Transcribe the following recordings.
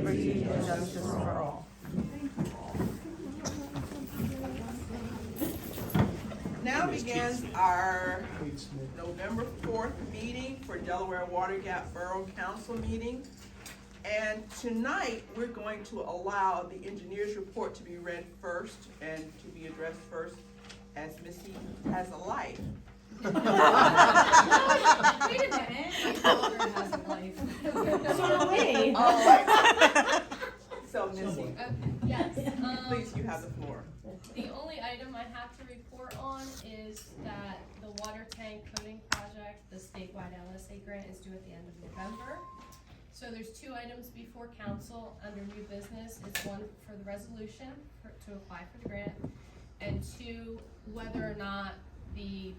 liberty, and justice for all. Now begins our November 4th meeting for Delaware Water Gap Borough Council meeting. And tonight, we're going to allow the engineer's report to be read first and to be addressed first, as Missy has a life. Wait a minute. My daughter has a life. So do we. All right. So Missy, Yes, please, you have the floor. the only item I have to report on is that the water tank coating project, the statewide LSA grant, is due at the end of November. So there's two items before council under new business. It's one for the resolution to apply for the grant, and two, whether or not the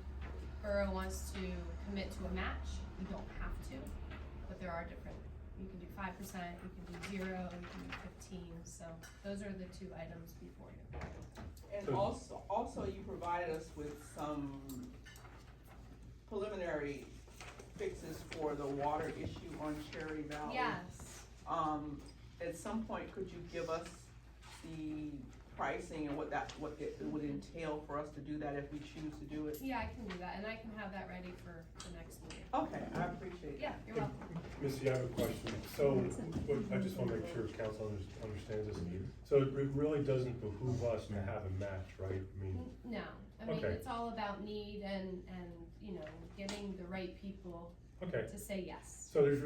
borough wants to commit to a match. You don't have to, but there are different, you can do 5%, you can do 0, you can do 15, so those are the two items before you. And also you provided us with some preliminary fixes for the water issue on Cherry Valley. Yes. At some point, could you give us the pricing and what it would entail for us to do that if we choose to do it? Yeah, I can do that, and I can have that ready for the next meeting. Okay, I appreciate Yeah, that. you're welcome. Missy, I have a question. So, I just want to make sure council understands this. So it really doesn't behoove us to have a match, right? I mean, No, I mean, Okay. it's all about need and, you know, getting the right people okay. to say yes. So there's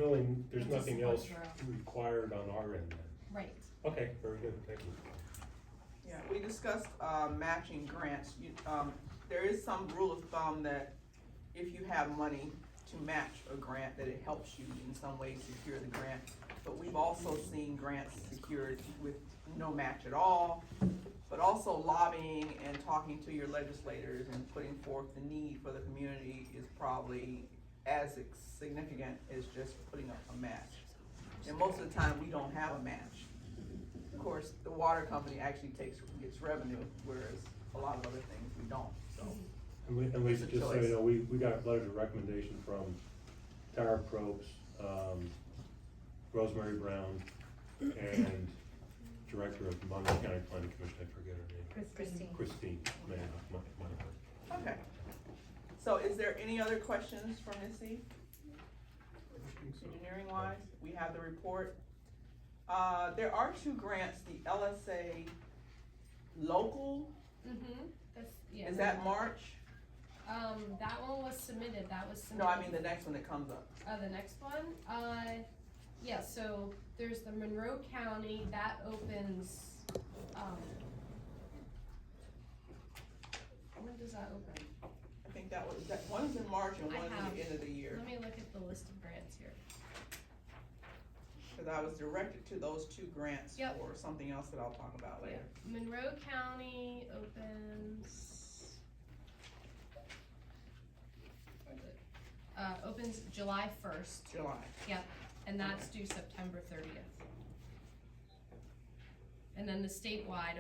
It's a nothing support else borough. required on our end then? Right. Okay, very good, thank you. Yeah, we discussed, matching grants. There is some rule of thumb that if you have money to match a grant, that it helps you in some way secure the grant. But we've also seen grants secured with no match at all, but also lobbying and talking to your legislators and putting forth the need for the community is probably as significant as just putting up a match. And most of the time, we don't have a match. Of course, the water company actually gets revenue, whereas a lot of other things we don't, so. And Lisa, It's a just so choice. you know, we got letters of recommendation from Tara Probst, Rosemary Brown, and Director of Monmouth County Planning Commission, I forget her name. Christine, Okay. So is there any other questions for Missy? Engineering wise, we have the report. There are two grants, the LSA local, Yeah. is that March? That one was submitted, No, I mean the next one that comes up. The next one, yeah, so there's the Monroe County, that opens, when does that open? I think that one is in March and I one is at have- the end of the year. Let me look at the list of grants here. Cause I was directed to those two grants Yep. for something else that I'll talk about later. Monroe County opens, where is it? Opens July 1st, July. yep, and that's due September 30th. And then the statewide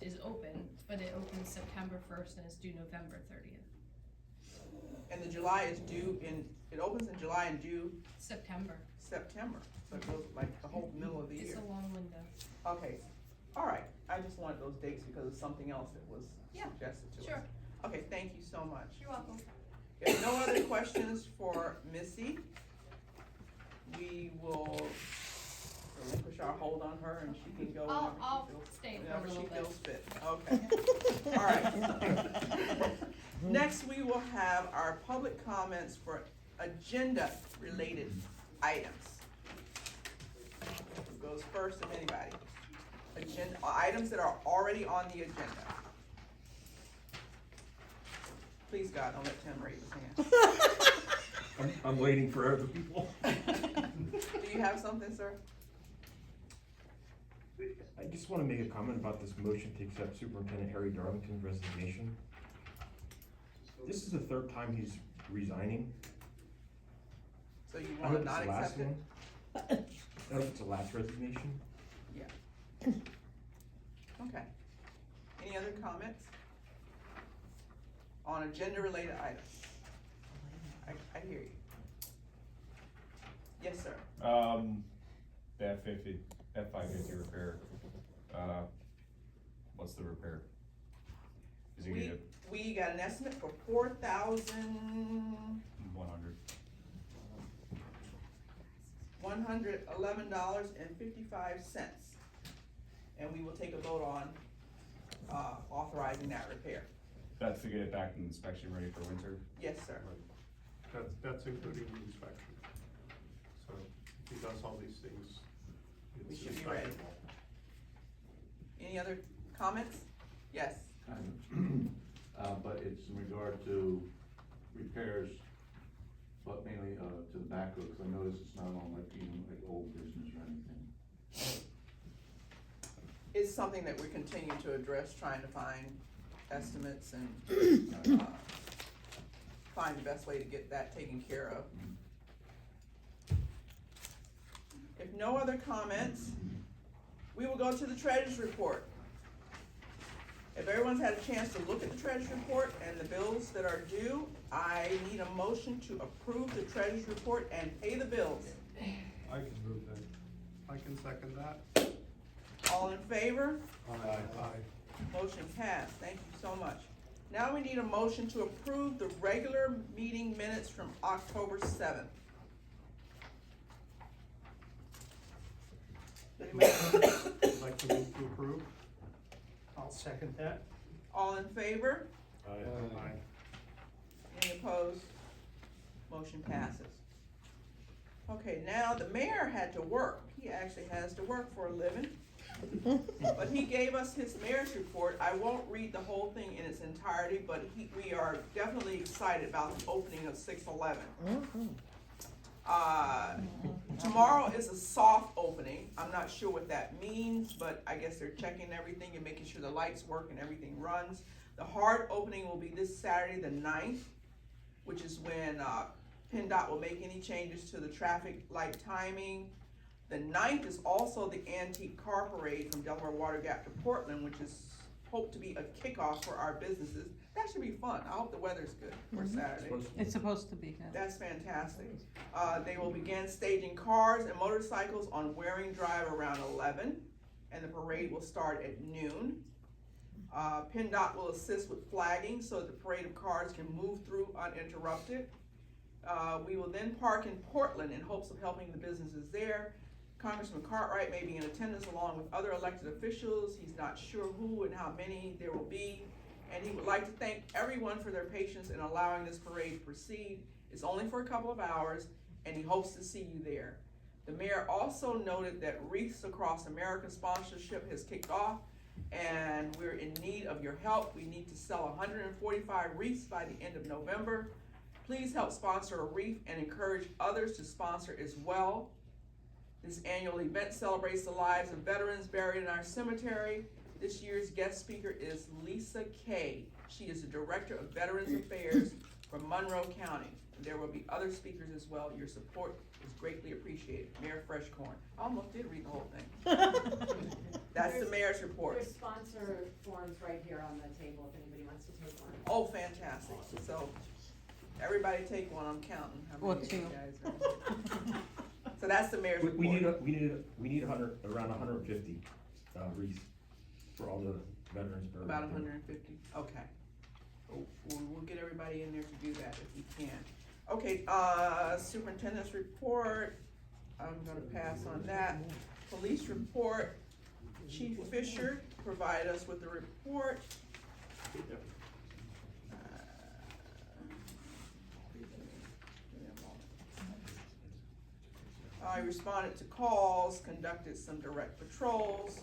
is open, but it opens September 1st and is due November 30th. And the July is due it opens in July and due September, September. So it goes like the whole middle of the it's year. a long window. Okay, all right. I just wanted those dates because of something else that was Yeah, suggested to us. sure. Okay, thank you so much. You're welcome. If no other questions for Missy, we will relinquish our hold on her and she can go I'll whenever stay for a whenever little she bit. feels fit. Okay, all right. Next, we will have our public comments for agenda-related items. Who goes first, if anybody? Items that are already on the agenda. Please, God, don't let Tim raise his hand. I'm waiting for other people. Do you have something, sir? I just want to make a comment about this motion to accept Superintendent Harry Darlington's resignation. This is the third time he's resigning. So you I want hope to it's not the last accept it? one. I hope it's the last resignation. Okay. Any other comments on agenda-related items? I hear you. Yes, sir. the F550 repair, what's the repair? Is it gonna We got an estimate for $4,111.55, 111.55, and we will take a vote on authorizing that repair. that's to get it back in inspection ready for winter? Yes, sir. That's including the inspection. So if he does all these things, We it's should be ready. inspectable. Any other comments? Yes. But it's in regard to repairs, but mainly, to the backhoe, because I noticed it's not on like even like old business or anything. It's something that we continue to address, trying to find estimates and, find the best way to get that taken care of. If no other comments, we will go to the treasurer's report. If everyone's had a chance to look at the treasurer's report and the bills that are due, I need a motion to approve the treasurer's report and pay the bills. I can move that. I can second that. All in favor? Aye. Motion passed, thank you so much. Now we need a motion to approve the regular meeting minutes from October 7th. Anybody? I'd like to move to approve. I'll second that. All in favor? Aye. Any opposed? Motion passes. Okay, now the mayor had to work. He actually has to work for a living. But he gave us his mayor's report. I won't read the whole thing in its entirety, but we are definitely excited about the opening of 611. Tomorrow is a soft opening. I'm not sure what that means, but I guess they're checking everything and making sure the lights work and everything runs. The hard opening will be this Saturday, the 9th, which is when PennDOT will make any changes to the traffic light timing. The 9th is also the Antique Car Parade from Delaware Water Gap to Portland, which is hoped to be a kickoff for our businesses. That should be fun. I hope the weather's good for Saturday. It's supposed to be, yeah. That's fantastic. They will begin staging cars and motorcycles on Waring Drive around 11, and the parade will start at noon. PennDOT will assist with flagging so that the parade of cars can move through uninterrupted. We will then park in Portland in hopes of helping the businesses there. Congressman Cartwright may be in attendance along with other elected officials. He's not sure who and how many there will be. And he would like to thank everyone for their patience in allowing this parade to proceed. It's only for a couple of hours, and he hopes to see you there. The mayor also noted that Wreaths Across America sponsorship has kicked off, and we're in need of your help. We need to sell 145 wreaths by the end of November. Please help sponsor a wreath and encourage others to sponsor as well. This annual event celebrates the lives of veterans buried in our cemetery. This year's guest speaker is Lisa Kay. She is the Director of Veterans Affairs for Monroe County. There will be other speakers as well. Your support is greatly appreciated. Mayor Freshcorn. I almost did read the whole thing. That's the mayor's report. There's sponsor forms right here on the table if anybody wants to take one. Oh, fantastic. So, everybody take one. I'm counting. How Or many of two. you guys are? So that's the mayor's report. We need 100, around 150, wreaths for all the veterans buried. About 150, okay. We'll get everybody in there to do that if we can. Okay, superintendent's report, I'm gonna pass on that. Police report, Chief Fisher provided us with the report. I responded to calls, conducted some direct patrols.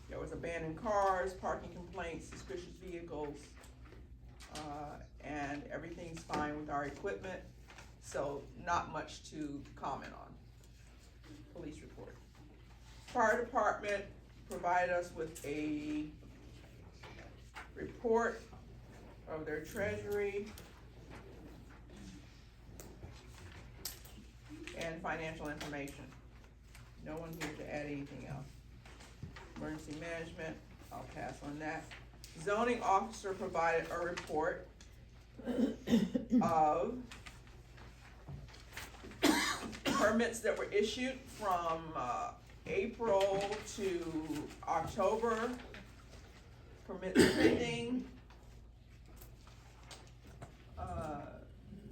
There was abandoned cars, parking complaints, suspicious vehicles, and everything's fine with our equipment, so not much to comment on. Police report. Fire department provided us with a report of their treasury and financial information. No one here to add anything else. Emergency management, I'll pass on that. Zoning officer provided a report of permits that were issued from, April to October. Permits pending.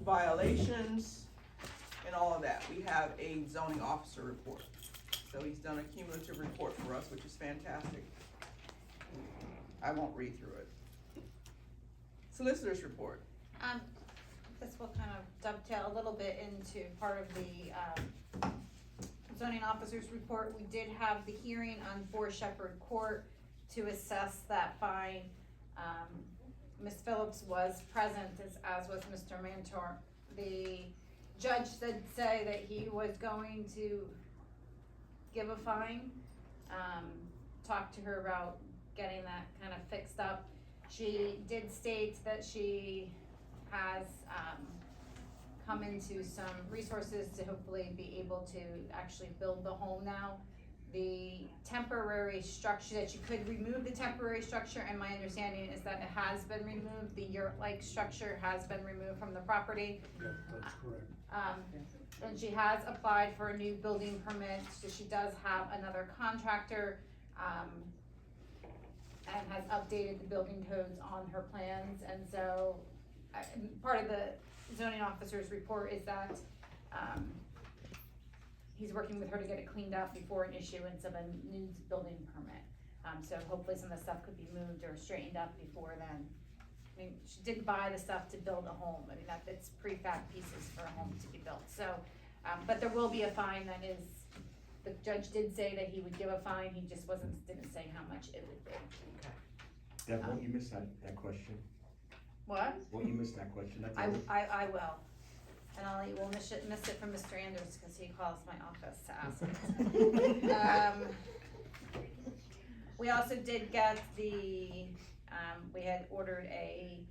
Violations and all of that. We have a zoning officer report. So he's done a cumulative report for us, which is fantastic. I won't read through it. Solicitor's report. This will kind of dovetail a little bit into part of the, zoning officer's report. We did have the hearing on 4 Shepherd Court to assess that fine. Ms. Phillips was present, as was Mr. Mantor. The judge did say that he was going to give a fine, talk to her about getting that kind of fixed up. She did state that she has, come into some resources to hopefully be able to actually build the home now. The temporary structure, that you could remove the temporary structure, and my understanding is that it has been removed, the yurt-like structure has been removed from the property. Yeah, that's correct. And she has applied for a new building permit, so she does have another contractor, and has updated the building codes on her plans, and so, part of the zoning officer's report is that, he's working with her to get it cleaned up before an issuance of a new building permit. So hopefully some of the stuff could be moved or straightened up before then. I mean, she did buy the stuff to build a home, I mean, it's prefab pieces for a home to be built, so, but there will be a fine that is, the judge did say that he would give a fine, he just didn't say how much it would be. Deb, won't you miss that question? What? Won't you miss that question? That's I all. will. And you will miss it from Mr. Anders, cause he calls my office to ask it. We also did get we had ordered a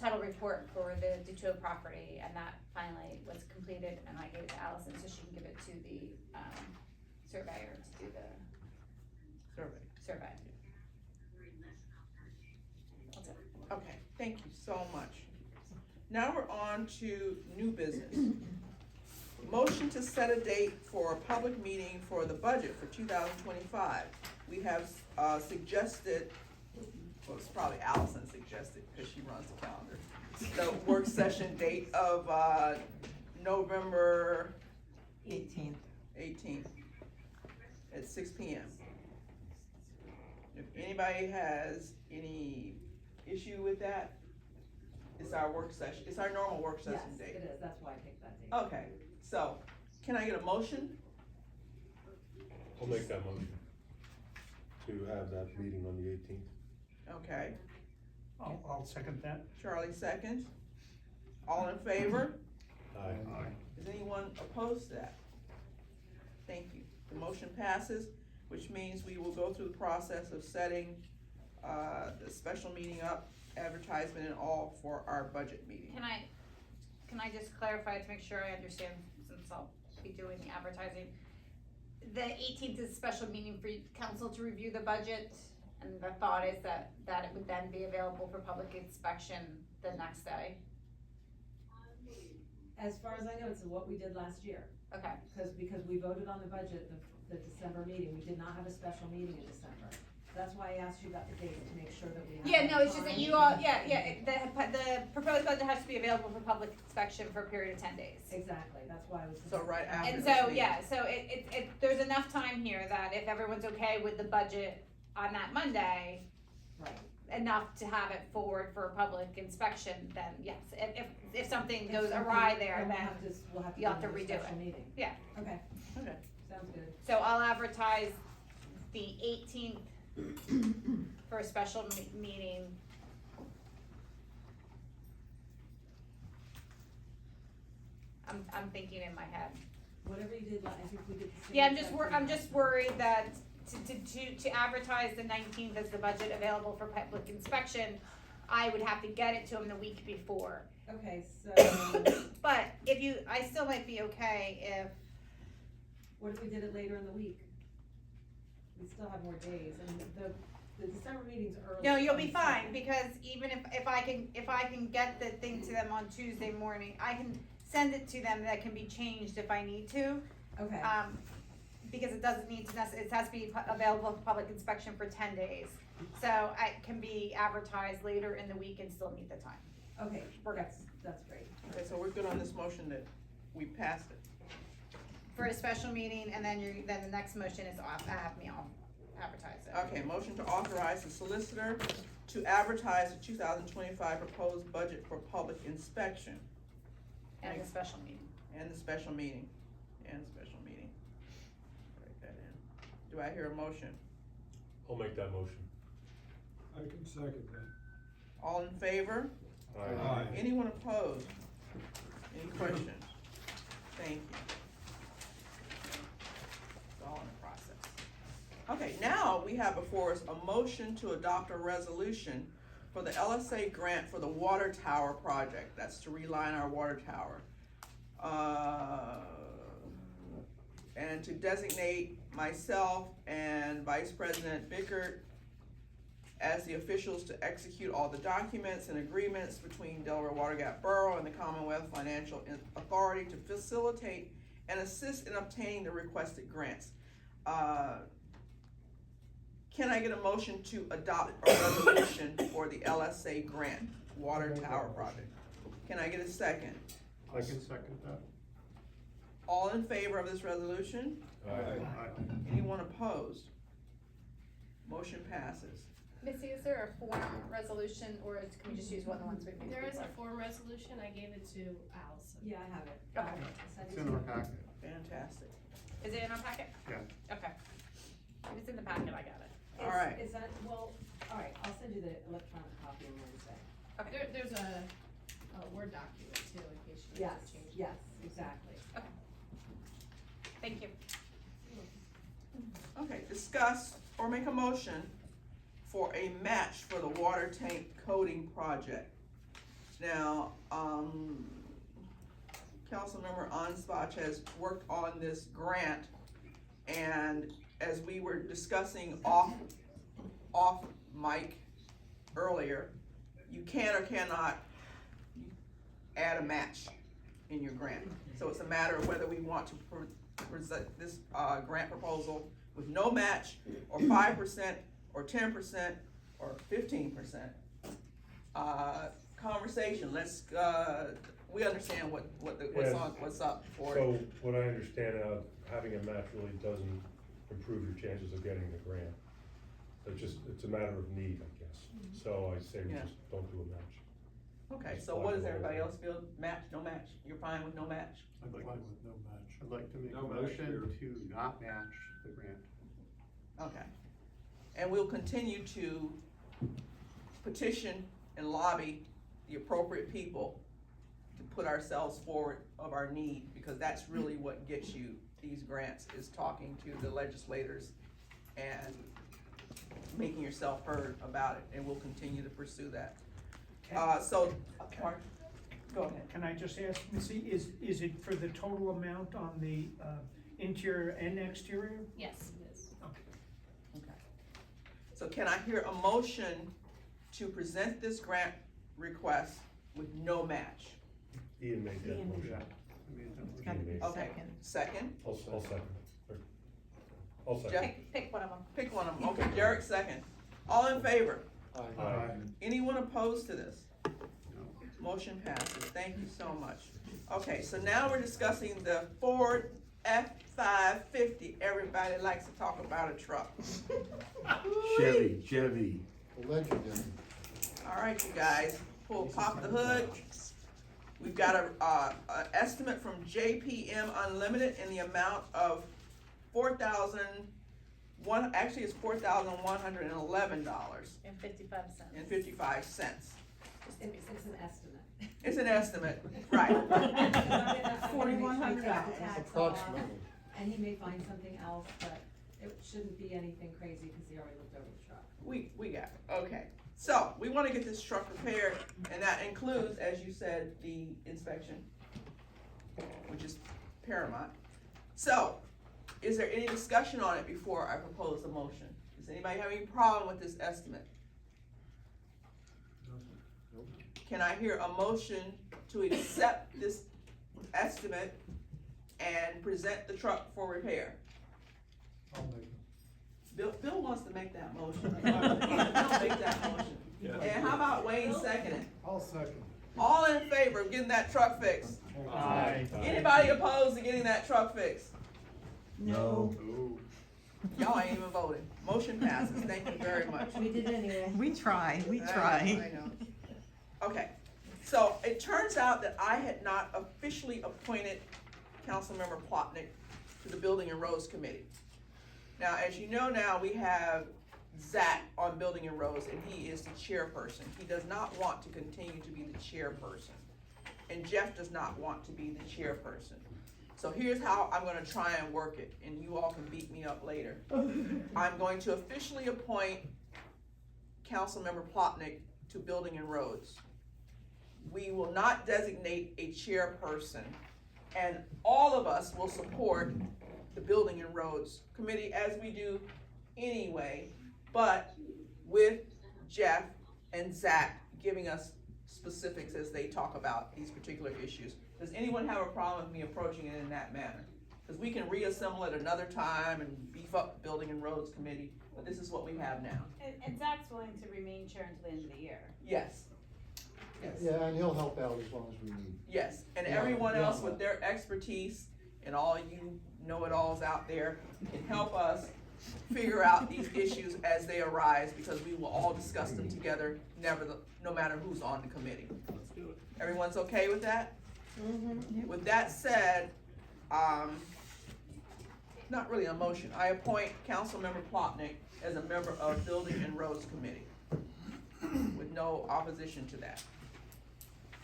title report for the Duto property, and that finally was completed, and I gave it to Allison so she can give it to the, surveyor to do the survey. That's it. Okay, thank you so much. Now we're on to new business. Motion to set a date for a public meeting for the budget for 2025. We have suggested, well, it's probably Allison suggested because she runs the calendar, the work session date of November 18th at 6 p.m. If anybody has any issue with that, it's our work session, it's our normal work session date. Yes, it is, that's why I picked that date. Okay, so, can I get a motion? I'll make that motion to have that meeting on the 18th. Okay, I'll second that. Charlie seconds. All in favor? Aye. Is anyone opposed to that? Thank you. The motion passes, which means we will go through the process of setting, the special meeting up, advertisement and all for our budget meeting. Can I just clarify to make sure I understand, since I'll be doing the advertising? The 18th is a special meeting for council to review the budget, and the thought is that it would then be available for public inspection the next day. As far as I know, it's what we did last year, Okay, because we voted on the budget, the December meeting, we did not have a special meeting in December. That's why I asked you about the date, to make sure that we have. yeah, no, it's just that time. you all, the proposed budget has to be available for public inspection for a period of 10 days. Exactly, that's why I was. So right after And this so, meeting. yeah, so there's enough time here that if everyone's okay with the budget on that Monday, Right, enough to have it forward for public inspection, then yes, if something If goes something- awry there, then then, we'll have to. you'll have do to another redo special it. Meeting. yeah. Okay, Okay, sounds good. So I'll advertise the 18th for a special meeting. I'm thinking in my head. Whatever you did, I think we did the same. Yeah, exact I'm thing. just worried that to advertise the 19th as the budget available for public inspection, I would have to get it to them the week before. Okay, so, But I still might be okay if, what if we did it later in the week? We still have more days, and the December meeting's early. no, you'll on be the fine, second. because even if I can get the thing to them on Tuesday morning, I can send it to them that can be changed if I need to. Okay, Because it doesn't need to it has to be available for public inspection for 10 days. So it can be advertised later in the week and still meet the time. okay, We're good. that's great. Okay, so we're good on this motion that we passed it. For a special meeting, and then then the next motion is have me all advertise it. Okay, motion to authorize the solicitor to advertise the 2025 proposed budget for public inspection. And the special meeting. And the special meeting, Write that in. Do I hear a motion? I'll make that motion. I can second that. All in favor? Aye. Anyone opposed? Any questions? Thank you. It's all in the process. Okay, now we have before us a motion to adopt a resolution for the LSA grant for the water tower project. That's to reline our water tower. And to designate myself and Vice President Bickert as the officials to execute all the documents and agreements between Delaware Water Gap Borough and the Commonwealth Financial Authority to facilitate and assist in obtaining the requested grants. Can I get a motion to adopt a resolution for the LSA grant, water tower project? Can I get a second? I can second that. All in favor of this resolution? Aye. Anyone opposed? Motion passes. Missy, is there a form resolution, or can we just use one of the ones we've made? There is a form resolution, I gave it to Allison. Yeah, I have it. Okay. I sent It's it in to our you. packet. Fantastic. Is it in our packet? Yeah. Okay. If it's in the packet, I got it. All right. Is that, well, all right, I'll send you the electronic copy on Wednesday. There's a Word document too, in case you need Yes, to change it. yes, exactly. Thank you. Okay, discuss or make a motion for a match for the water tank coating project. Now, Councilmember Anspach has worked on this grant, and as we were discussing off mic earlier, you can or cannot add a match in your grant. So it's a matter of whether we want to present this grant proposal with no match, or 5%, or 10%, or 15%. Conversation. Let's. We understand what's up for it. So, what I understand now, having a match really doesn't improve your chances of getting the grant. It's a matter of need, I guess. So I say we Yeah. just don't do a match. Okay, so what does everybody else feel? Match, no match? You're fine with no match? I'd like Fine to, with no match. I'd like to make a No match motion here. to not match the grant. Okay. And we'll continue to petition and lobby the appropriate people to put ourselves forward of our need, because that's really what gets you these grants, is talking to the legislators and making yourself heard about it, and we'll continue to pursue that. Mark, go ahead. Can I just ask, Missy, is it for the total amount on the interior and exterior? Yes, it is. Okay. So can I hear a motion to present this grant request with no match? Ian made that motion. Yeah. I mean, that was- Ian made it. Okay, second? I'll second. I'll second. Jeff? Pick one of them. Pick one of them. Okay, Derek, second. All in favor? Aye. Anyone opposed to this? No. Motion passes. Thank you so much. Okay, so now we're discussing the Ford F-550. Everybody likes to talk about a truck. Chevy. Legendary. All right, you guys, pop the hood. We've got a estimate from JPM Unlimited in the amount of actually it's $4,111 And 55 cents. and 55 cents. It's an estimate. It's an estimate, right? $4,100. Approximately. And he may find something else, but it shouldn't be anything crazy, cause he already looked over the truck. We got it, okay. So, we wanna get this truck repaired, and that includes, as you said, the inspection, which is paramount. So, is there any discussion on it before I propose a motion? Does anybody have any problem with this estimate? Can I hear a motion to accept this estimate and present the truck for repair. I'll make Bill wants to make that motion. Bill make that motion. And how about Wayne second it? I'll second. All in favor of getting that truck fixed? Aye. Anybody opposed to getting that truck fixed? No. Ooh. Y'all ain't even voting. Motion passes. Thank you very much. We did it anyway. We try. I know. Okay, so it turns out that I had not officially appointed Councilmember Plotnick to the Building and Roads Committee. Now, as you know now, we have Zach on Building and Roads, and he is the chairperson. He does not want to continue to be the chairperson. And Jeff does not want to be the chairperson. So here's how I'm gonna try and work it, and you all can beat me up later. I'm going to officially appoint Councilmember Plotnick to Building and Roads. We will not designate a chairperson, and all of us will support the Building and Roads Committee as we do anyway, but with Jeff and Zach giving us specifics as they talk about these particular issues. Does anyone have a problem with me approaching it in that manner? Because we can reassemble it another time and beef up the Building and Roads Committee, but this is what we have now. And Zach's willing to remain chair until the end of the year. Yes. Yes. Yeah, and he'll help out as long as we need. Yes, and Yeah, everyone yeah. else with their expertise and all you know-it-alls out there can help us figure out these issues as they arise, because we will all discuss them together, no matter who's on the committee. Let's do it. Everyone's okay with that? Mm-hmm. With that said, not really a motion, I appoint Councilmember Plotnick as a member of Building and Roads Committee with no opposition to that.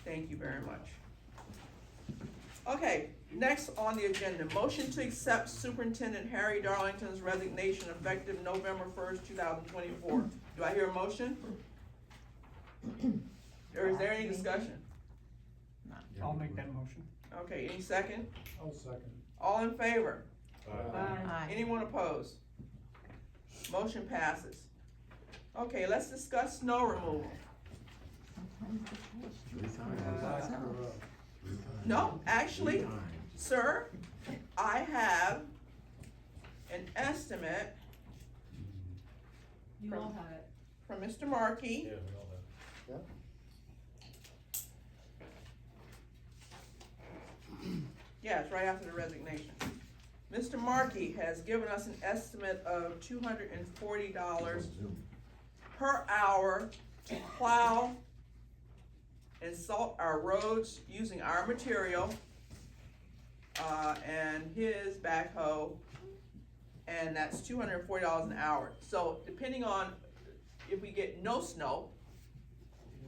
Thank you very much. Okay, next on the agenda, motion to accept Superintendent Harry Darlington's resignation effective November 1st, 2024. Do I hear a motion? Or is there any discussion? I'll make that motion. Okay, any second? I'll second. All in favor? Aye. Anyone opposed? Motion passes. Okay, let's discuss snow removal. No, actually, sir, I have an estimate You all have it. from Mr. Markey. Yeah, we all have. Yeah, it's right after the resignation. Mr. Markey has given us an estimate of $240 per hour to plow and salt our roads using our material, and his backhoe, and that's $240 an hour. So depending on if we get no snow,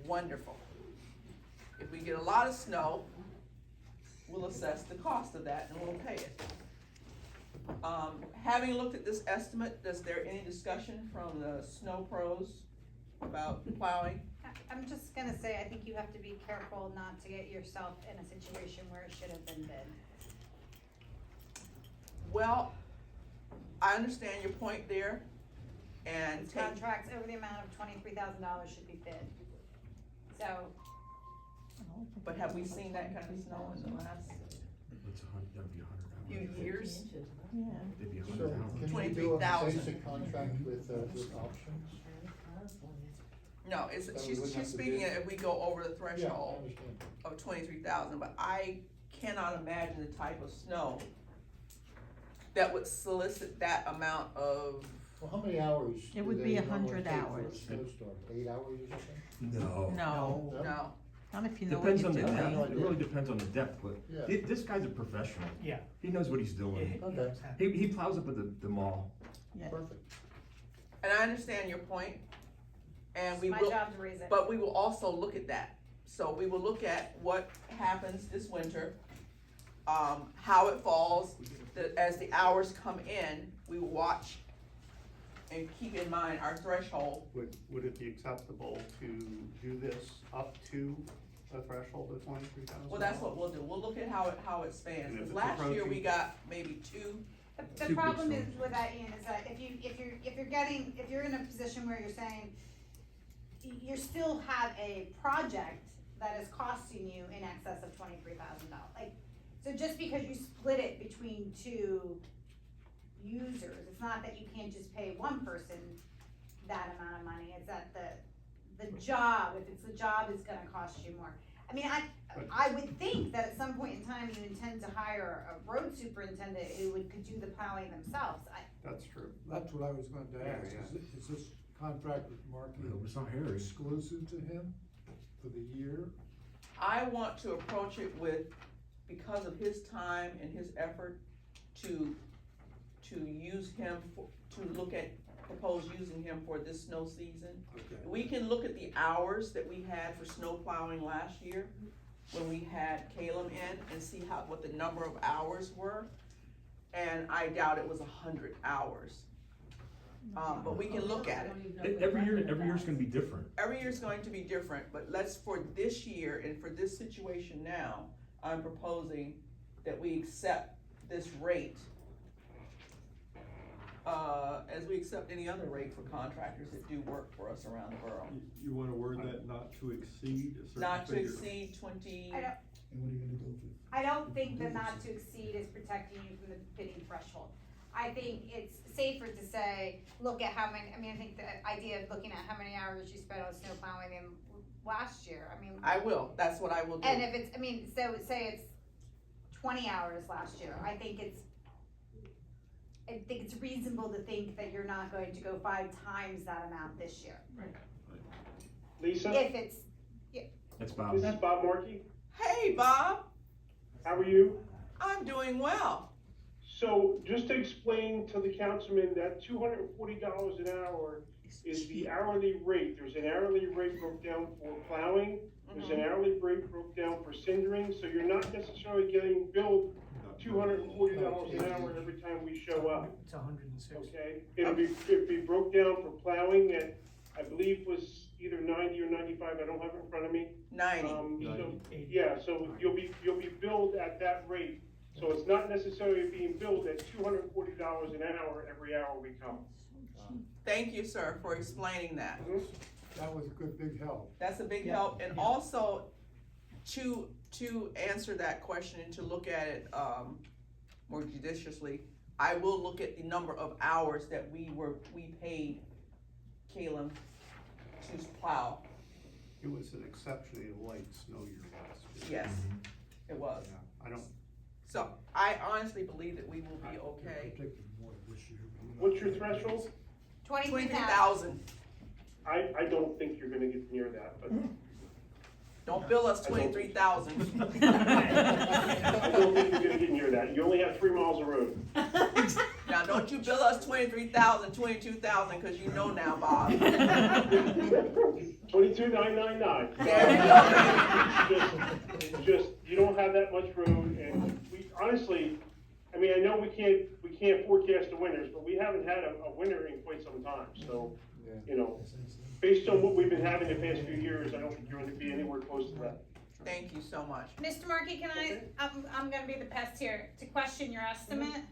wonderful. If we get a lot of snow, we'll assess the cost of that and we'll pay it. Having looked at this estimate, is there any discussion from the snow pros about plowing? I'm just gonna say, I think you have to be careful not to get yourself in a situation where it should have been bid. Well, I understand your point there, and These take, contracts over the amount of $23,000 should be bid. So, but have we seen that kind of snow in the last That'd be few years? That'd be So can we do a 23,000. basic contract with options? No, we she's wouldn't have to speaking bid? if we go over the Yeah, I threshold understand. of 23,000, but I cannot imagine the type of snow that would solicit that amount of, Well, how many hours? It would do be they normally 100 take for a hours. snowstorm? 8 hours or something? No. No, no. not if you know what Depends you're on the doing. depth, it really depends on the depth, but Yeah. this guy's a professional. Yeah. He knows what he's Yeah, doing. Okay. exactly. He plows up at the mall. Yeah. Perfect. And I understand your point, and it's we my will, job to raise it. but we will also look at that. So we will look at what happens this winter, how it falls, as the hours come in, we will watch and keep in mind our threshold. Would it be acceptable to do this up to a threshold of 23,000? Well, that's what we'll do, we'll look at how it spans, And if because it's last year we approaching- got maybe two. The Two problem big is storms. with that, Ian, is that if you're in a position where you're saying, you still have a project that is costing you in excess of $23,000. Like, So just because you split it between two users, it's not that you can't just pay one person that amount of money, it's that the job, if it's the job, is gonna cost you more. I mean, I would think that at some point in time, you intend to hire a road superintendent who could do the plowing themselves. That's true. That's what I was going to ask, is this contract with Marky exclusive to him for the year? I want to approach it with, because of his time and his effort, to use him, to look at, propose using him for this snow season. Okay. We can look at the hours that we had for snow plowing last year, when we had Caleb in, and see what the number of hours were. And I doubt it was 100 hours. But we can look at it. Every year's gonna be different. Every year's going to be different, but for this year and for this situation now, I'm proposing that we accept this rate, as we accept any other rate for contractors that do work for us around the borough. You wanna word that not to exceed a certain Not to figure? exceed 20, I don't, And what are you gonna go for? I don't think the not to exceed is protecting you from the bidding threshold. I think it's safer to say, look at how many, I mean, I think the idea of looking at how many hours you spent on snow plowing in last year, I mean. I will, that's what I will do. And if it's, I mean, so say it's 20 hours last year, I think it's reasonable to think that you're not going to go 5 times that amount this year. Lisa, If it's, That's Bob. this is Bob Markey. Hey, Bob, How are you? I'm doing well. So just to explain to the councilman that $240 an hour is the hourly rate. There's an hourly rate broke down for plowing. There's an hourly rate broke down for cindering. So you're not necessarily getting billed $240 an hour every time we show up. It's 160. Okay? It'd be broke down for plowing at, I believe was either 90 or 95. I don't have it in front of me. 90. So, yeah, so you'll be billed at that rate. So it's not necessarily being billed at $240 an hour every hour we come. Thank you, sir, for explaining that. That was a good big help. That's a big help, and also to answer that question and to look at it more judiciously, I will look at the number of hours that we paid Caleb to plow. It was an exceptionally light snow year last year. Yes, it was. Yeah, I don't, So I honestly believe that we will be okay. Predicted more this year. What's your threshold? 23,000. 23,000. I don't think you're gonna get near that, but Don't bill us 23,000. I don't think you're gonna get near that. You only have 3 miles of road. Now, don't you bill us 23,000, 22,000, because you know now, Bob. 22,999. There you go. Just, you don't have that much road, and we, honestly, I mean, I know we can't forecast the winters, but we haven't had a winter in quite some time, so, you know, based on what we've been having the past few years, I don't think you're gonna be anywhere close to that. Thank you so much. Mr. Markey, can I'm gonna be the pest here, to question your estimate?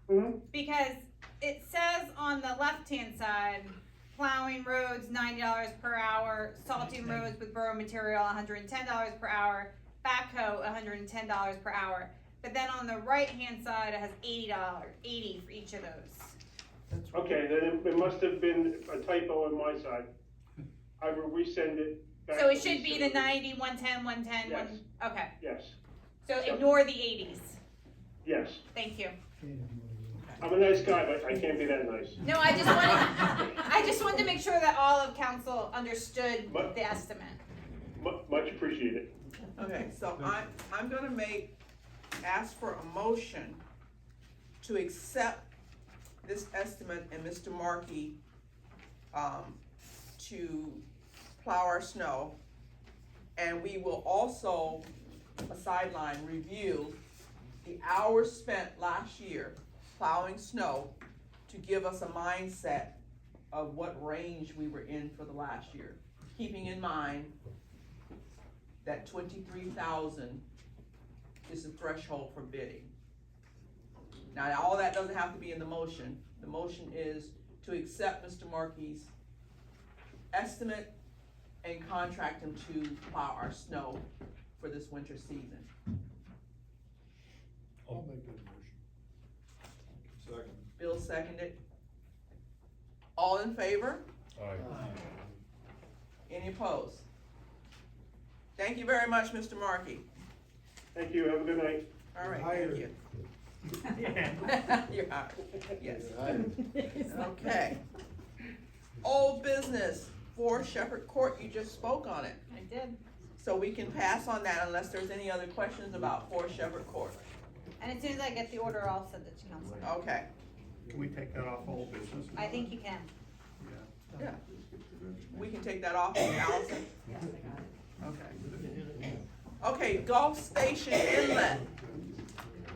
Mm-hmm. Because it says on the left-hand side, plowing roads, $90 per hour, salting roads with borough material, $110 per hour, backhoe, $110 per hour. But then on the right-hand side, it has $80 for each of those. Okay, then it must have been a typo on my side. I will resend it back. So to it should be the Lisa. 90, 110, 110, Yes. okay. Yes, So ignore the 80s. yes. Thank you. I'm a nice guy, but I can't be that nice. No, I just wanted to make sure that all of council understood the estimate. Much appreciated. Okay, so I'm gonna ask for a motion to accept this estimate and Mr. Markey, to plow our snow. And we will also, a sideline, review the hours spent last year plowing snow to give us a mindset of what range we were in for the last year. Keeping in mind that 23,000 is the threshold for bidding. Now, all that doesn't have to be in the motion. The motion is to accept Mr. Markey's estimate and contract him to plow our snow for this winter season. I'll make that motion. Second. Bill seconded. All in favor? Aye. Any opposed? Thank you very much, Mr. Markey. Thank you, have a good night. All right, Hired. thank you. Yeah. You're hired, yes. Right. Okay. Old business, 4 Shepherd Court, you just spoke on it. I did. So we can pass on that unless there's any other questions about 4 Shepherd Court. And as soon as I get the order, I'll send it to council. Okay, Can we take that off old business? I think you can. Yeah. yeah. We can take that off, Allison? Yes, I got it. Okay. Okay, Gulf Station Inlet.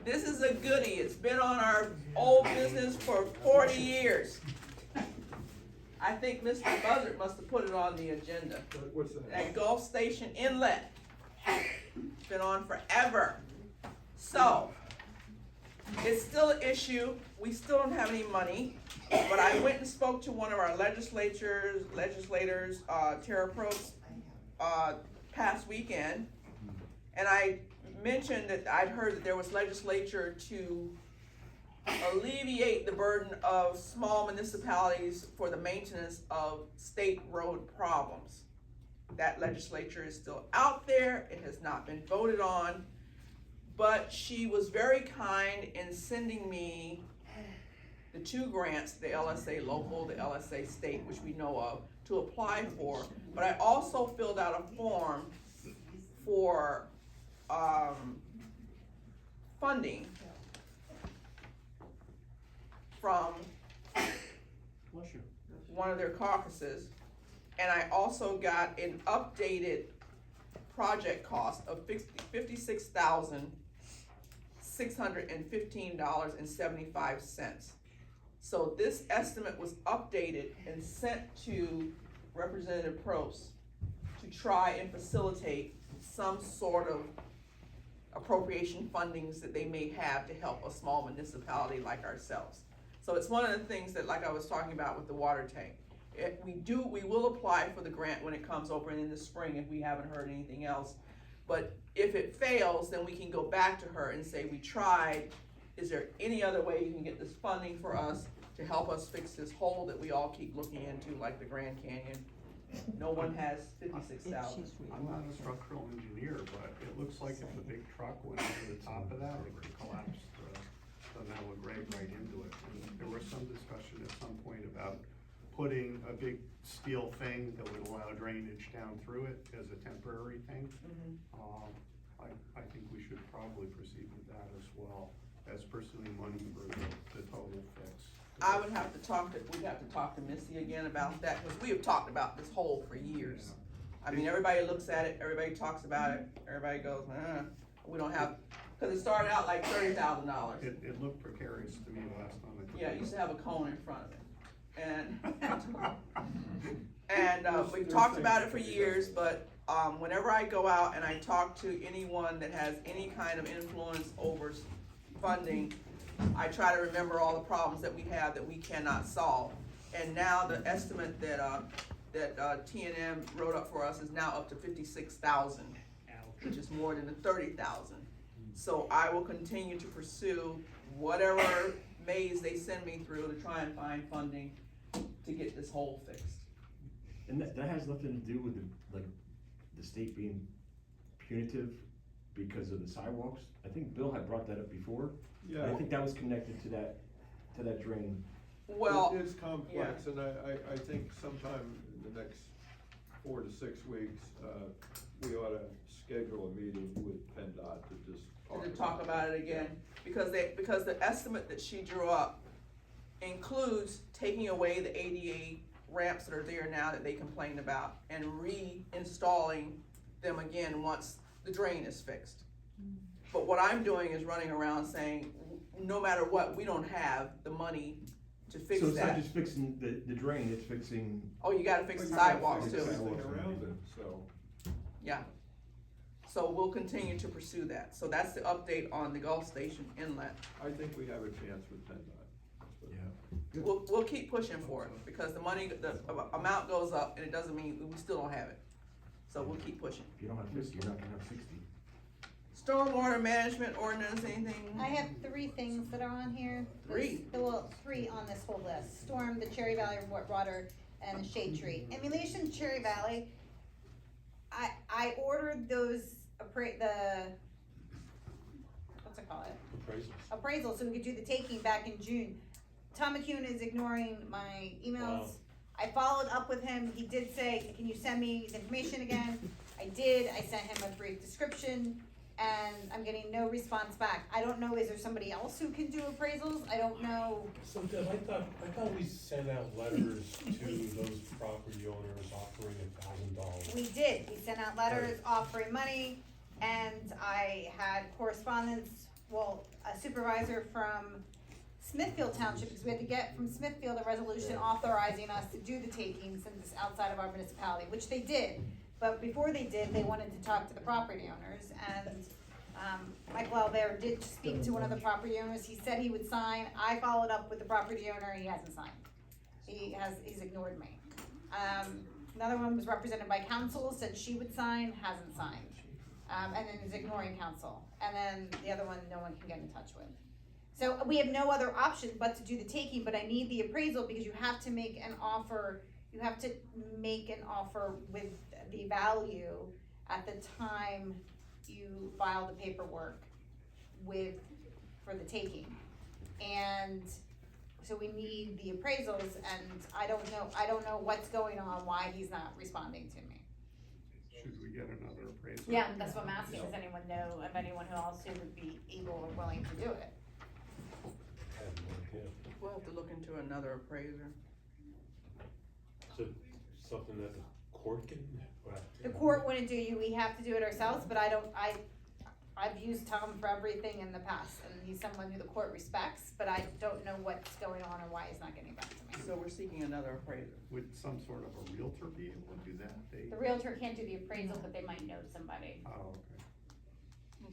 This is a goodie. It's been on our old business for 40 years. I think Mr. Buzzard must have put it on the agenda. What's that? That Gulf Station Inlet. It's been on forever. So, it's still an issue. We still don't have any money. But I went and spoke to one of our legislators, Tara Probst, past weekend. And I mentioned that I'd heard that there was legislature to alleviate the burden of small municipalities for the maintenance of state road problems. That legislature is still out there. It has not been voted on. But she was very kind in sending me the 2 grants, the LSA local, the LSA state, which we know of, to apply for. But I also filled out a form for funding from one of their caucuses. And I also got an updated project cost of $56,615.75. So this estimate was updated and sent to Representative Probst to try and facilitate some sort of appropriation fundings that they may have to help a small municipality like ourselves. So it's one of the things that, like I was talking about with the water tank, we will apply for the grant when it comes open in the spring if we haven't heard anything else. But if it fails, then we can go back to her and say, we tried, is there any other way you can get this funding for us to help us fix this hole that we all keep looking into, like the Grand Canyon? No one has 56,000. I'm not a structural engineer, but it looks like if a big truck went over the top of that, it could collapse the metal grate right into it. And there was some discussion at some point about putting a big steel thing that would allow drainage down through it as a temporary thing. I think we should probably proceed with that as well as pursuing money for the total fix. I would have to we'd have to talk to Missy again about that, because we have talked about this hole for years. I mean, everybody looks at it, everybody talks about it, everybody goes, we don't have, because it started out like $30,000. It looked precarious to me last time. Yeah, it used to have a cone in front of it. And we've talked about it for years, but whenever I go out and I talk to anyone that has any kind of influence over funding, I try to remember all the problems that we have that we cannot solve. And now the estimate that T&M wrote up for us is now up to 56,000, which is more than the 30,000. So I will continue to pursue whatever maze they send me through to try and find funding to get this hole fixed. And that has nothing to do with the state being punitive because of the sidewalks. I think Bill had brought that up before. Yeah. And I think that was connected to that drain. Well, It is complex, and I think sometime in the next 4 to 6 weeks, we ought to schedule a meeting with PennDOT to just talk about it again, because the estimate that she drew up includes taking away the ADA ramps that are there now that they complained about and reinstalling them again once the drain is fixed. But what I'm doing is running around saying, no matter what, we don't have the money to fix that. So it's not just fixing the drain, it's fixing. Oh, you gotta fix the sidewalks too. everything around it, so. Yeah. So we'll continue to pursue that. So that's the update on the Gulf Station Inlet. I think we have a chance with PennDOT. Yeah. We'll keep pushing for it, because the money, the amount goes up, and it doesn't mean we still don't have it. So we'll keep pushing. If you don't have 50, you're not gonna have 60. It's Stormwater management ordinance, anything? I have 3 things that are on here. Three? Well, 3 on this whole list. Storm, the Cherry Valley water, and the shade tree. In relation to Cherry Valley, I ordered those, what's it called? Appraisal, so we could do the taking back in June. Tom McCune is ignoring my emails. Wow. I followed up with him, he did say, can you send me the information again? I did, I sent him a brief description, and I'm getting no response back. I don't know, is there somebody else who can do appraisals? I don't know. So Deb, I thought we sent out letters to those property owners offering $1,000. We did, we sent out letters offering money, and I had correspondence, well, a supervisor from Smithfield Township, because we had to get from Smithfield a resolution authorizing us to do the taking since it's outside of our municipality, which they did. But before they did, they wanted to talk to the property owners, and, Michael Albert did speak to one of the property owners, he said he would sign, I followed up with the property owner, he hasn't signed. He's ignored me. Another one was represented by council, said she would sign, hasn't signed. And then is ignoring council, and then the other one, no one can get in touch with. So we have no other option but to do the taking, but I need the appraisal because you have to make an offer, with the value at the time you file the paperwork for the taking. And so we need the appraisals, and I don't know what's going on, why he's not responding to me. Should we get another appraisal? Yeah, that's what I'm asking, does anyone know of anyone who also would be able or willing to do it? I have no idea. We'll have to look into another appraiser. Is it something that the court can? The court wouldn't do you, we have to do it ourselves, but I've used Tom for everything in the past, and he's someone who the court respects, but I don't know what's going on or why he's not getting back to me. So we're seeking another appraiser. Would some sort of a realtor be able to do that? The realtor can't do the appraisal, but they might know somebody. Oh, okay.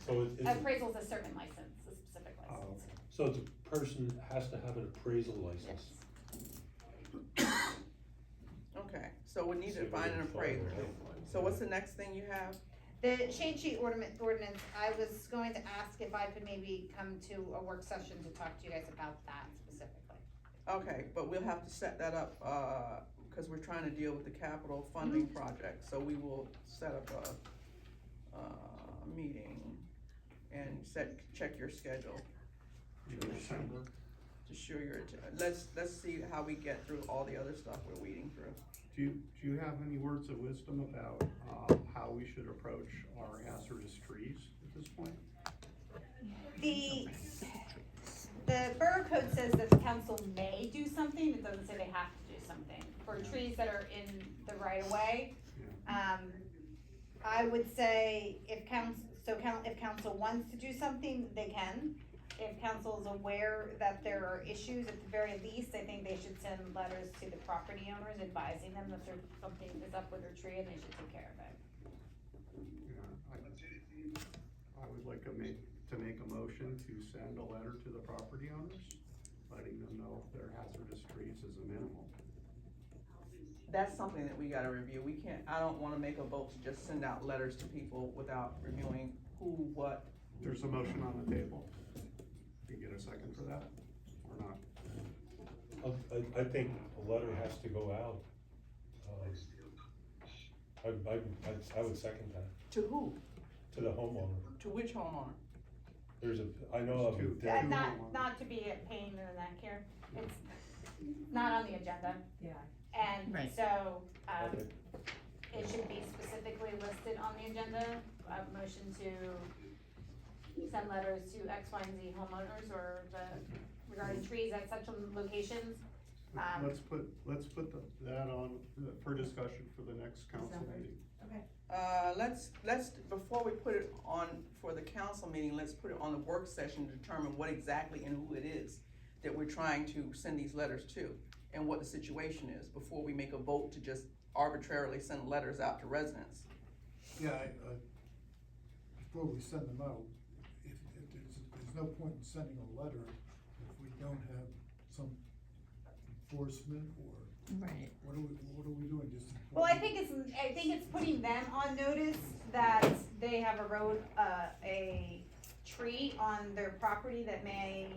So Appraisal's a certain license, a specific Oh, license. okay. So the person has to have an appraisal license. Okay, so we need See to if we find can an find appraiser. one. So what's the next thing you have? The shade tree ordinance, I was going to ask if I could maybe come to a work session to talk to you guys about that specifically. Okay, but we'll have to set that up, cause we're trying to deal with the capital funding project, so we will set up a meeting and check your schedule. December. To show your, let's see how we get through all the other stuff we're weeding through. Do you have any words of wisdom about, how we should approach our hazardous trees at this point? The Borough Code says that the council may do something, it doesn't say they have to do something. For trees that are in the right of way, I would say if council wants to do something, they can. If council is aware that there are issues, at the very least, I think they should send letters to the property owners advising them that there's something is up with their tree and they should take care of it. Yeah, I would like to make a motion to send a letter to the property owners, letting them know if their hazardous trees is a minimum. That's something that we gotta review. I don't wanna make a vote to just send out letters to people without reviewing who, what. There's a motion on the table. Can you get a second for that, or not? I think a letter has to go out. I would second that, To who? to the homeowner. To which homeowner? I know of. Two. Not to be a pain in the neck here, it's not on the agenda, Yeah. and so, Okay. it should be specifically listed on the agenda, a motion to send letters to X, Y, and Z homeowners or regarding trees at such locations. Let's put that on for discussion for the next council December. meeting. Okay. Let's, before we put it on for the council meeting, let's put it on the work session to determine what exactly and who it is that we're trying to send these letters to, and what the situation is, before we make a vote to just arbitrarily send letters out to residents. Yeah, before we send them out, if there's no point in sending a letter if we don't have some enforcement or Right. What are we doing, just? Well, I think it's putting them on notice that they have a tree on their property that may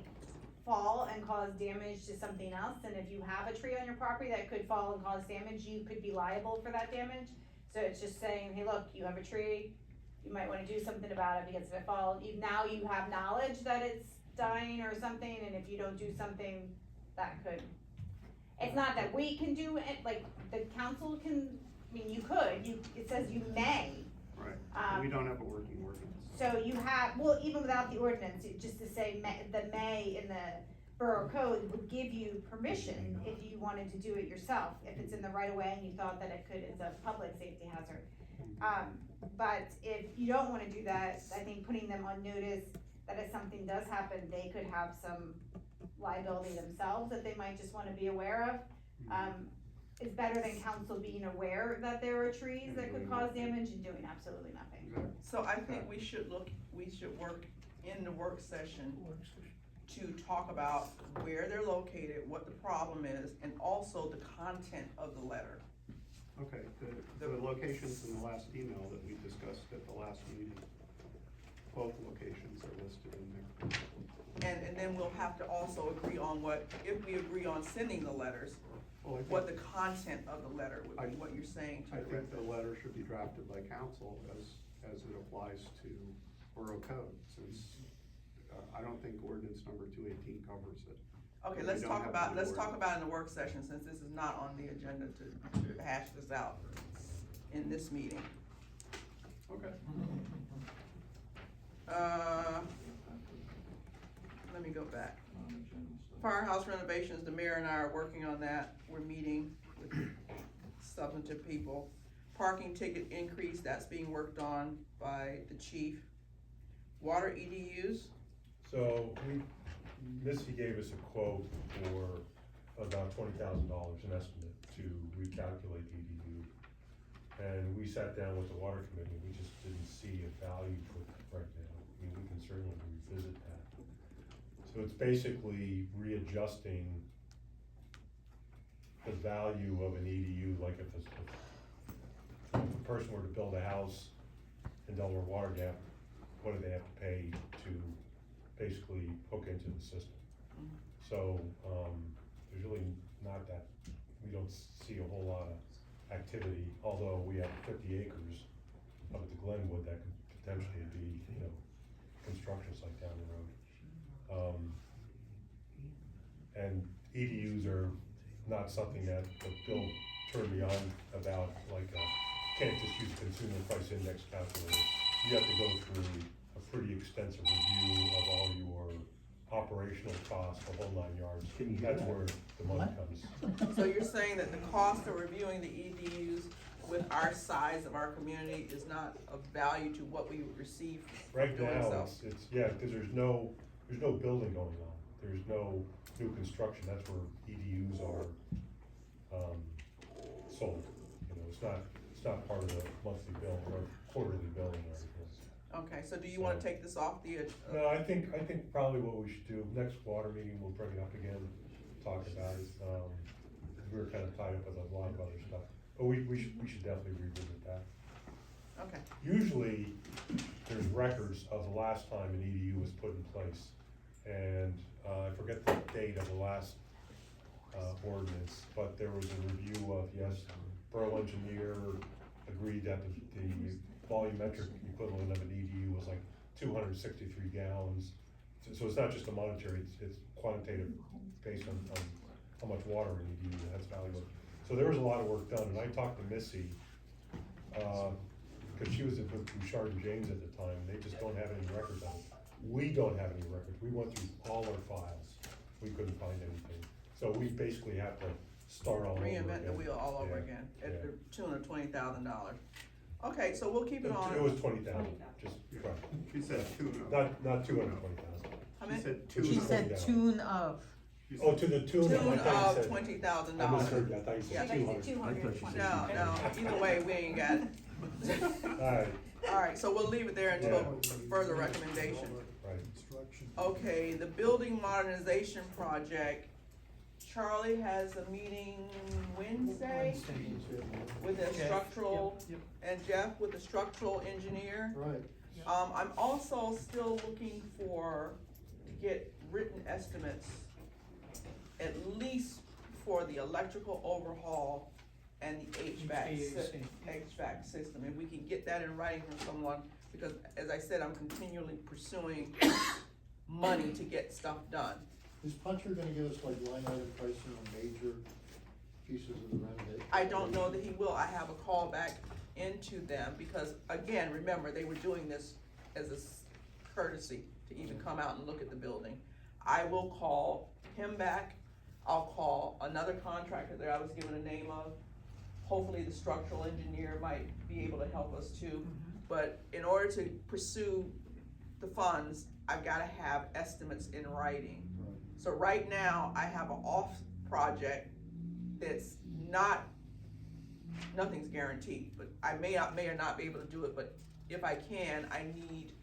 fall and cause damage to something else, and if you have a tree on your property that could fall and cause damage, you could be liable for that damage. So it's just saying, hey, look, you have a tree, you might wanna do something about it, because if it falls, now you have knowledge that it's dying or something, and if you don't do something, that could. It's not that we can do it, like, the council can, I mean, you could, it says you may. Right, we don't have a working ordinance. So you have, well, even without the ordinance, just to say the may in the borough code would give you permission if you wanted to do it yourself, if it's in the right of way and you thought that it's a public safety hazard. But if you don't wanna do that, I think putting them on notice that if something does happen, they could have some liability themselves that they might just wanna be aware of. Is better than council being aware that there are trees that could cause damage and doing absolutely nothing. So I think we should work in the work session to talk about where they're located, what the problem is, and also the content of the letter. Okay, the locations in the last email that we discussed at the last meeting, both locations are listed in there. And then we'll have to also agree on if we agree on sending the letters, Well, what the content of the letter would be, what you're saying to I the think resident. the letter should be drafted by council as it applies to borough code, since I don't think ordinance number 218 covers it. Okay, We let's don't talk have about, a new let's talk ordinance. about it in the work session, since this is not on the agenda to hash this out in this meeting. Okay. Let me go back. Firehouse renovations, the mayor and I are working on that. We're meeting with substantive people. Parking ticket increase, that's being worked on by the chief. Water EDUs, So Missy gave us a quote for about $20,000, an estimate to recalculate the EDU. And we sat down with the water committee, we just didn't see a value for it right now. I mean, we can certainly revisit that. So it's basically readjusting the value of an EDU, like if a person were to build a house in Delaware Water Gap, what do they have to pay to basically hook into the system? So, there's really not that, we don't see a whole lot of activity, although we have 50 acres up at the Glenwood that could potentially be, construction site down the road. And EDUs are not something that Bill turned me on about, like, can't just use consumer price index calculator. You have to go through a pretty extensive review of all your operational costs, the whole 9 yards. That's where the money comes. so you're saying that the cost of reviewing the EDUs with our size of our community is not of value to what we would receive for Right doing now, so? it's, yeah, because there's no building going on. There's no new construction. That's where EDUs are, sold. It's not part of the monthly bill or quarterly billing or anything. Okay, so do you wanna take this off the, No, I think probably what we should do, next water meeting, we'll bring it up again, talk about it. We were kind of tied up with a lot of other stuff, but we should definitely revisit that. okay, Usually, there's records of the last time an EDU was put in place. And, I forget the date of the last, ordinance, but there was a review of, yes, borough engineer agreed that the volumetric equivalent of an EDU was like 263 gallons. So it's not just a monetary, it's quantitative based on how much water an EDU has value. So there was a lot of work done, and I talked to Missy, because she was with Bouchard and James at the time, and they just don't have any records on it. We don't have any records. We went through all our files. We couldn't find anything. So we basically have to start all over again. reinvent the wheel all over Yeah, again, at yeah. the tune of $20,000. Okay, so we'll keep it on. It was 20,000, just, right. She said two. Not 220,000. How many? She said It two. was She said 20,000. tune of. Oh, to the tune of, I thought you Of said. $20,000. I misheard you, I thought you Yeah. said Two 200. hundred. No, either way, we ain't got it. Alright, Alright, so we'll leave it there until further recommendation. right. Construction. Okay, the building modernization project, Charlie has a meeting Wednesday with a Jeff, structural, yep, and Jeff with a structural engineer. Right. I'm also still looking to get written estimates, at least for the electrical overhaul and the HVAC system. If we can get that in writing from someone, because as I said, I'm continually pursuing money to get stuff done. Is Puncher gonna give us like line item pricing on major pieces of the renovation? I don't know that he will. I have a call back into them because, again, remember, they were doing this as a courtesy to even come out and look at the building. I will call him back. I'll call another contractor that I was given a name of. Hopefully the structural engineer might be able to help us too. But in order to pursue the funds, I've gotta have estimates in writing. So right now, I have an off project that's nothing's guaranteed, but I may or not be able to do it, but if I can, I need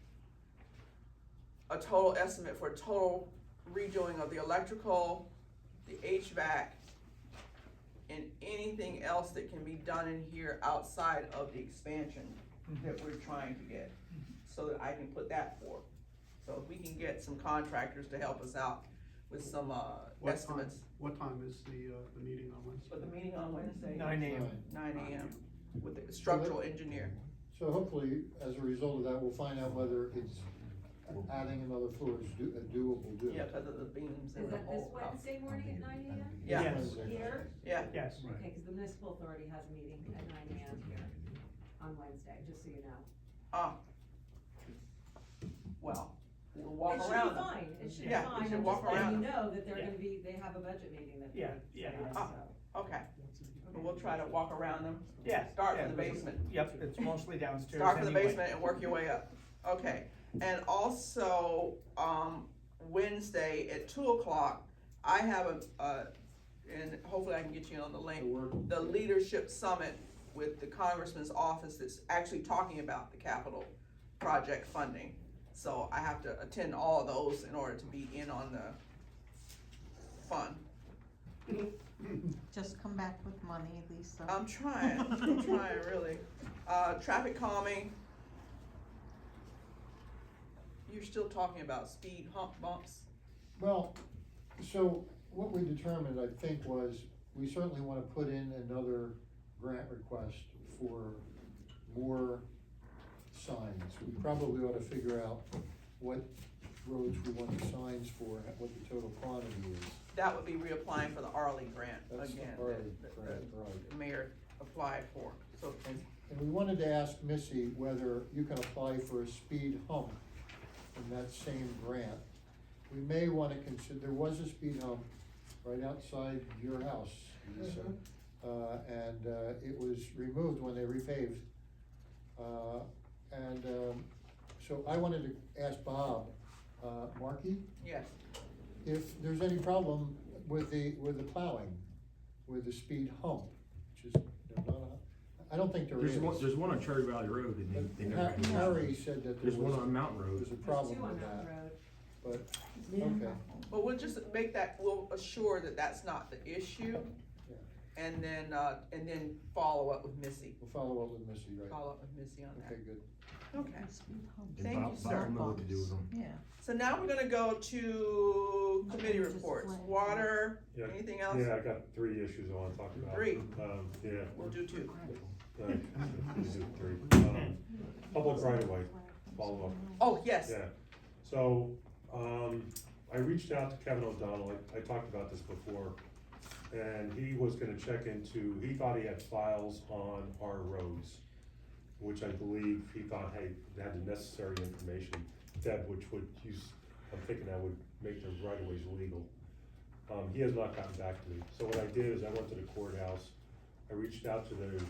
a total estimate for a total redoing of the electrical, the HVAC, and anything else that can be done in here outside of the expansion that we're trying to get, so that I can put that forth. So if we can get some contractors to help us out with some, estimates. What time is the meeting on Wednesday? But the meeting on Wednesday. 9 a.m. 9 a.m. with the structural engineer. So hopefully, as a result of that, we'll find out whether it's adding another floor is a doable deal. Yeah, because of the beams and Is the that this whole house. Wednesday morning at 9 a.m.? Yeah. Yes. Here? Yeah, Yes. Okay, cause the municipal authority has a meeting at 9 a.m. here on Wednesday, just so you know. well, we'll walk It should around be them. fine, it should be Yeah, we fine, should I'm walk just letting around you them. know that they're Yeah. gonna be, they have a budget meeting that. Yeah, they're yeah, saying, yeah. so. Okay, but we'll try to walk around them. Yeah. Start yeah, from the basement. Yep, it's mostly downstairs Start from the anyway. basement and work your way up. Okay, and also, Wednesday at 2:00, I have and hopefully I can get you on the link, the leadership summit with the congressman's office that's actually talking about the capital project funding. So I have to attend all of those in order to be in on the fun. Just come back with money, Lisa. I'm trying really. Traffic calming. You're still talking about speed hump bumps? Well, so what we determined, I think, was we certainly wanna put in another grant request for more signs. We probably ought to figure out what roads we want the signs for, and what the total quantity is. That would be reapplying for the Arley grant That's the again, Arley that grant, right. the mayor applied for, so. And we wanted to ask Missy whether you can apply for a speed hump in that same grant. We may wanna consider, there was a speed hump right outside your house, Lisa. And it was removed when they repaved. So I wanted to ask Bob, Markey, Yes, if there's any problem with the plowing, with the speed hump, which is, I don't think there is. There's one on Cherry Valley Road, and they never. Harry said that there There's one was, on Mountain Road. there's a problem There's two on with Mountain that, Road. but, okay. but we'll just make that, we'll assure that that's not the issue. Yeah. And then follow up with Missy, We'll follow up with Missy, right? follow up with Missy on that. Okay, good. Okay, And thank Bob- you, Bob sir. will know what to do with them. Yeah. So now we're gonna go to committee reports, water, Yeah. anything else? Yeah, I got 3 issues I wanna talk about. 3? Yeah. We'll do 2. Right. We'll do 3. Public right of way, follow up. Oh, yes. Yeah, so, I reached out to Kevin O'Donnell, I talked about this before, and he was gonna check into, he thought he had files on our roads, which I believe he thought had the necessary information, which would use, I'm thinking that would make the right of ways legal. He has not gotten back to me, so what I did is I went to the courthouse, I reached out to the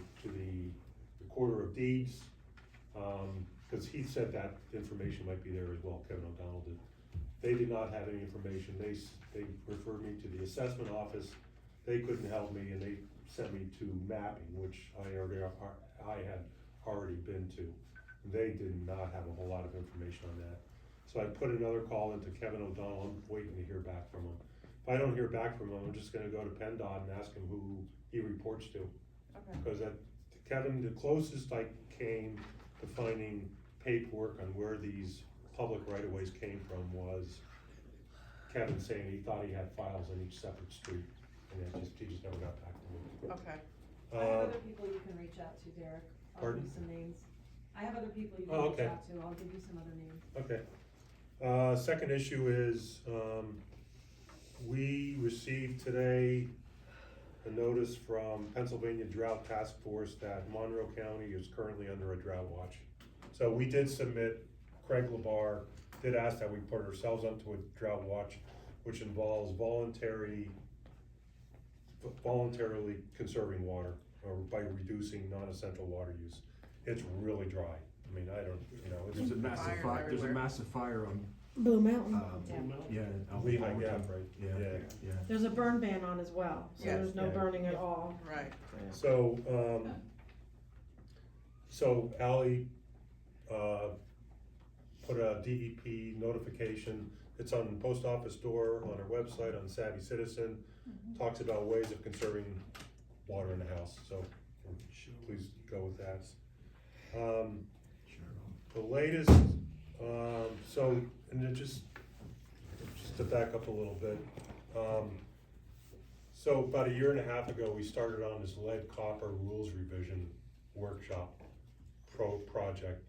recorder of deeds, cause he said that information might be there as well, Kevin O'Donnell did. They did not have any information, they referred me to the assessment office, they couldn't help me, and they sent me to mapping, which I had already been to. They did not have a whole lot of information on that. So I put another call into Kevin O'Donnell, I'm waiting to hear back from him. If I don't hear back from him, I'm just gonna go to PennDOT and ask him who he reports to. Okay. Because Kevin, the closest I came to finding paperwork on where these public right-of-ways came from was Kevin saying he thought he had files on each separate street, and he just never got back to me. Okay. I have other people you can reach out to, Derek. I'll give Pardon? you some names. I have other people you Oh, can reach okay. out to, I'll give you some other names. Okay. Second issue is, we received today a notice from Pennsylvania Drought Task Force that Monroe County is currently under a drought watch. So we did submit, Craig Labar did ask that we put ourselves onto a drought watch, which involves voluntarily conserving water, or by reducing non-essential water use. It's really dry. I mean, I don't, There's a massive Fires fire, there's a everywhere. massive fire on, Blue Mountain. yeah. out Lehigh in Gap, Allentown. right? Yeah, yeah. There's a burn ban on as well, so Yes. there's no Yeah. burning at all. Right. So, Ally, put a DEP notification, it's on the post office door, on our website, on Savvy Citizen, talks about ways of conserving water in the house, so please go with that. The latest, and then just to back up a little bit, so about a year and a half ago, we started on this lead copper rules revision workshop project,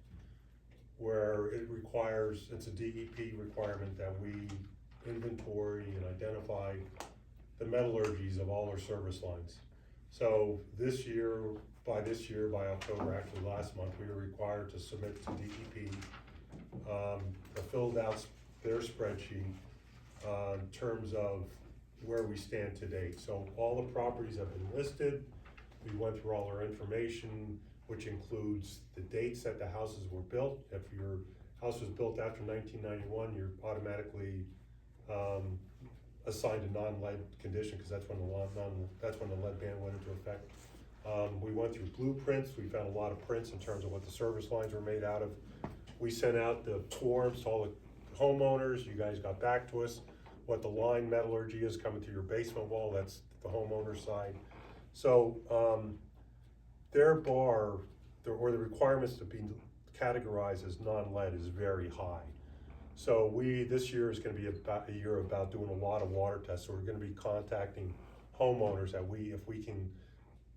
where it's a DEP requirement that we inventory and identify the metallurgies of all our service lines. So by October, actually last month, we were required to submit to DEP, filled out their spreadsheet, in terms of where we stand to date. So all the properties have been listed, we went through all our information, which includes the dates that the houses were built. If your house was built after 1991, you're automatically assigned a non-lead condition, because that's when the lead ban went into effect. We went through blueprints, we found a lot of prints in terms of what the service lines were made out of. We sent out the forms to all the homeowners, you guys got back to us, what the line metallurgy is coming through your basement wall, that's the homeowner side. So, their bar, or the requirements to be categorized as non-lead is very high. So this year is gonna be about a year about doing a lot of water tests, so we're gonna be contacting homeowners that if we can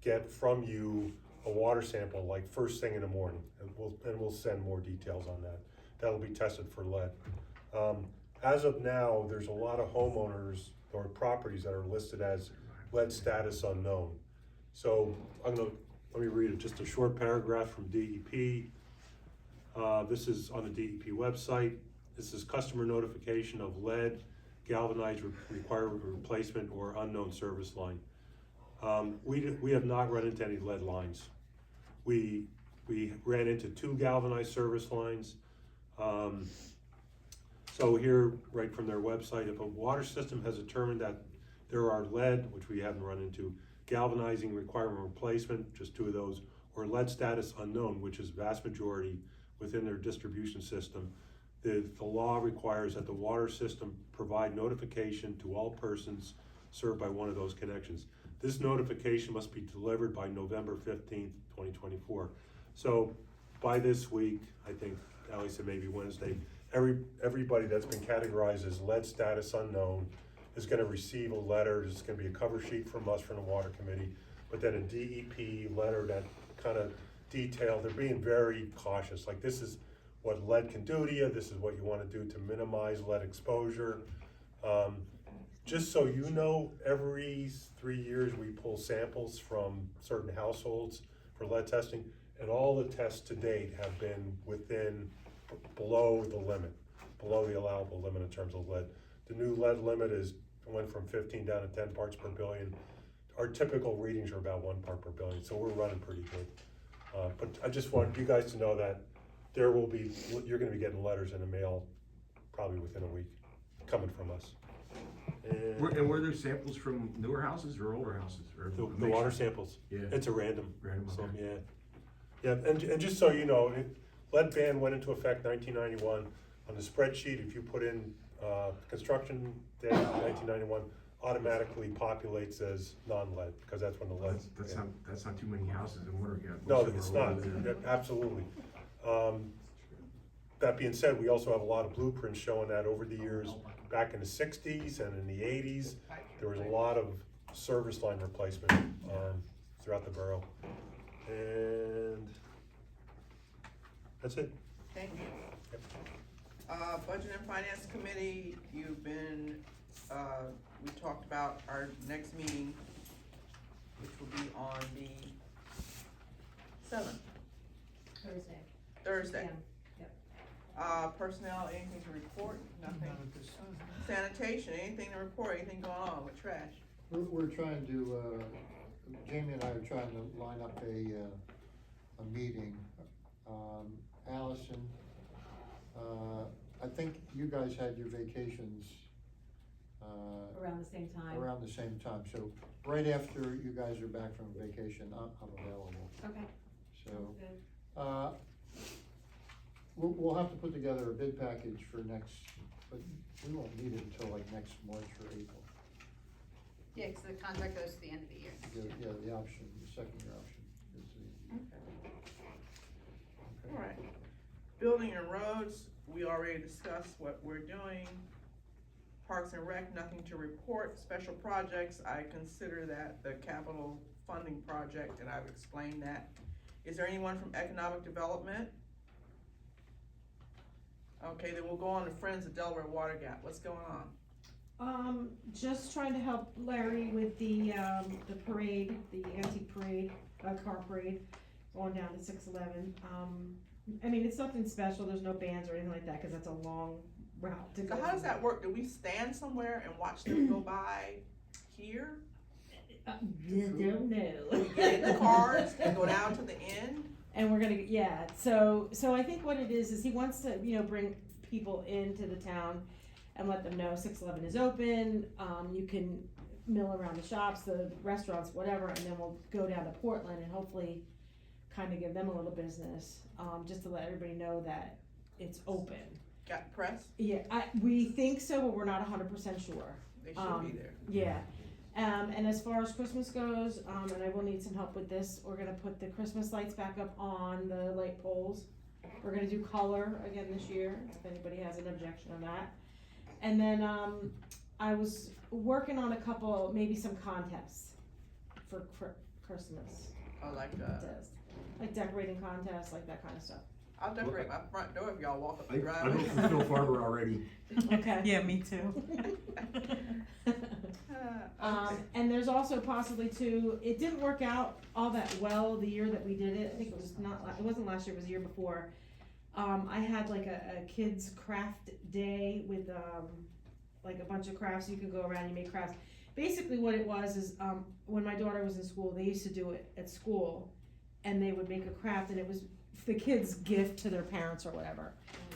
get from you a water sample, like first thing in the morning, and we'll send more details on that. That'll be tested for lead. As of now, there's a lot of homeowners or properties that are listed as lead status unknown. So let me read just a short paragraph from DEP. This is on the DEP website. This is customer notification of lead, galvanized required replacement or unknown service line. We have not run into any lead lines. We ran into 2 galvanized service lines. So here, right from their website, if a water system has determined that there are lead, which we haven't run into, galvanizing requirement replacement, just 2 of those, or lead status unknown, which is vast majority within their distribution system, the law requires that the water system provide notification to all persons served by one of those connections. This notification must be delivered by November 15th, 2024. So by this week, I think Ally said maybe Wednesday, everybody that's been categorized as lead status unknown is gonna receive a letter. It's gonna be a cover sheet from us from the water committee, but then a DEP letter that kind of detailed, they're being very cautious, like this is what lead can do to you, this is what you wanna do to minimize lead exposure. Just so you know, every 3 years we pull samples from certain households for lead testing, and all the tests to date have been below the limit, below the allowable limit in terms of lead. The new lead limit went from 15 down to 10 parts per billion. Our typical readings are about 1 part per billion, so we're running pretty good. But I just want you guys to know that you're gonna be getting letters in the mail probably within a week, coming from us. And were there samples from newer houses or older houses? Or The water samples, Yeah. it's a random. So, okay. yeah, and just so you know, lead ban went into effect 1991. On the spreadsheet, if you put in construction day 1991, automatically populates as non-lead, because that's when the lead. That's not too many houses in Watergap. No, it's not, absolutely. That being said, we also have a lot of blueprints showing that over the years, back in the 60s and in the 80s, there was a lot of service line replacement throughout the borough. And that's it. Thank you. Yep. Budget and Finance Committee, you've been, we talked about our next meeting, which will be on the 7th, Thursday. Thursday. Yeah, yep. Personnel, anything to report? Nothing. Not at this time. Sanitation, anything to report? Anything going on with trash? We're trying to, Jamie and I are trying to line up a meeting. Allison, I think you guys had your vacations, Around the same time. around the same time, so right after you guys are back from vacation, I'm available, Okay, so. sounds good. We'll have to put together a bid package for next, but we won't need it until like next March or April. Yeah, cause the contract goes to the end of the year next year. Yeah, the option, the second year option is the. Okay. All right. Building and roads, we already discussed what we're doing. Parks and Rec, nothing to report. Special projects, I consider that the capital funding project, and I've explained that. Is there anyone from Economic Development? Okay, then we'll go on to Friends of Delaware Water Gap. What's going on? Just trying to help Larry with the parade, the anti-parade, car parade, going down to 611. I mean, it's nothing special, there's no bands or anything like that, cause that's a long route to go. So how does that work? Do we stand somewhere and watch them go by here? Don't know. We get in the cars and go down to the end? And we're gonna, yeah, so I think what it is he wants to, bring people into the town and let them know 611 is open, you can mill around the shops, the restaurants, whatever, and then we'll go down to Portland and hopefully kind of give them a little business, just to let everybody know that it's open. Got press? Yeah, we think so, but we're not 100% sure. They should be there. Yeah. And as far as Christmas goes, and I will need some help with this, we're gonna put the Christmas lights back up on the light poles. We're gonna do color again this year, if anybody has an objection on that. And then, I was working on a couple, maybe some contests for Christmas. Oh, like, Like decorating contests, like that kind of stuff. I'll decorate my front door if y'all walk up the I driveway. vote for Phil Farber already. Okay. Yeah, me too. And there's also possibly too, it didn't work out all that well the year that we did it. I think it was it wasn't last year, it was the year before. I had like a kids craft day with, like a bunch of crafts. You could go around and make crafts. Basically what it was is, when my daughter was in school, they used to do it at school and they would make a craft and it was the kids' gift to their parents or whatever.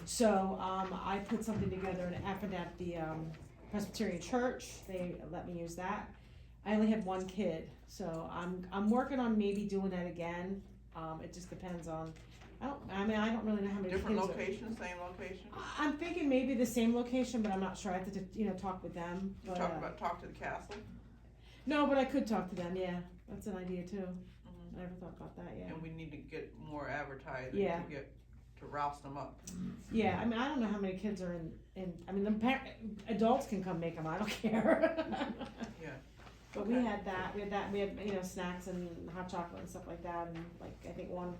So, I put something together and it happened at the, Presbyterian Church, they let me use that. I only had one kid, so I'm working on maybe doing that again. It just depends on, I don't really know how many kids Different are. location, same location? I'm thinking maybe the same location, but I'm not sure. I have to, talk with them. But, Talk to the castle? no, but I could talk to them. Yeah, that's an idea too. I never thought about that. Yeah. And we need to get more advertising Yeah. to rouse them up. Yeah, I mean, I don't know how many kids are in the adults can come make them. I don't care. Yeah. But we had snacks and hot chocolate and stuff like that, and like I think one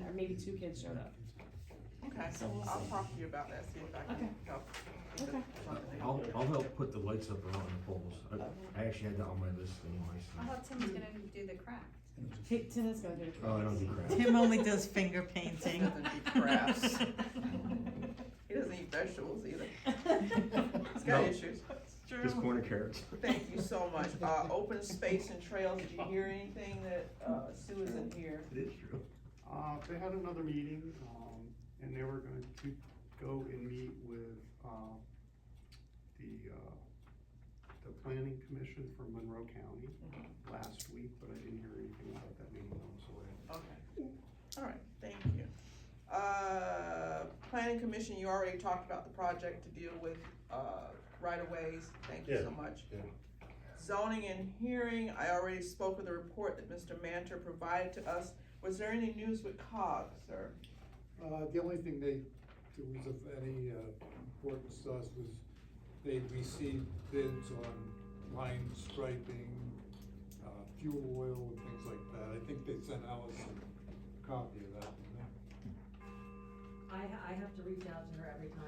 or maybe two kids showed up. Okay, So we'll I'll see. talk to you about that, see if I can Okay. help. Okay. I'll help put the lights up around the poles. I actually had that on my list anyway, I so. thought Tim's gonna do the craft. Tim is gonna do it. Oh, I don't do crap. Tim only does finger He painting. doesn't eat crafts. He doesn't eat vegetables either. He's got No. issues. Just corn and carrots. Thank you so much. Open space and trails, did you hear anything that, Sue isn't here? It is true. They had another meeting, and they were going to go and meet with, the planning commission for Monroe County last week, but I didn't hear anything about that meeting, so Okay, all right, thank you. Planning commission, you already talked about the project to deal with, right-of-ways, thank you so Yeah. much. Yeah. Zoning and hearing, I already spoke of the report that Mr. Manter provided to us. Was there any news with COG, sir? The only thing there was of any importance to us was they received bids on line striping, fuel oil and things like that. I think they sent Allison a copy of that, didn't they? I have to reach out to her every time,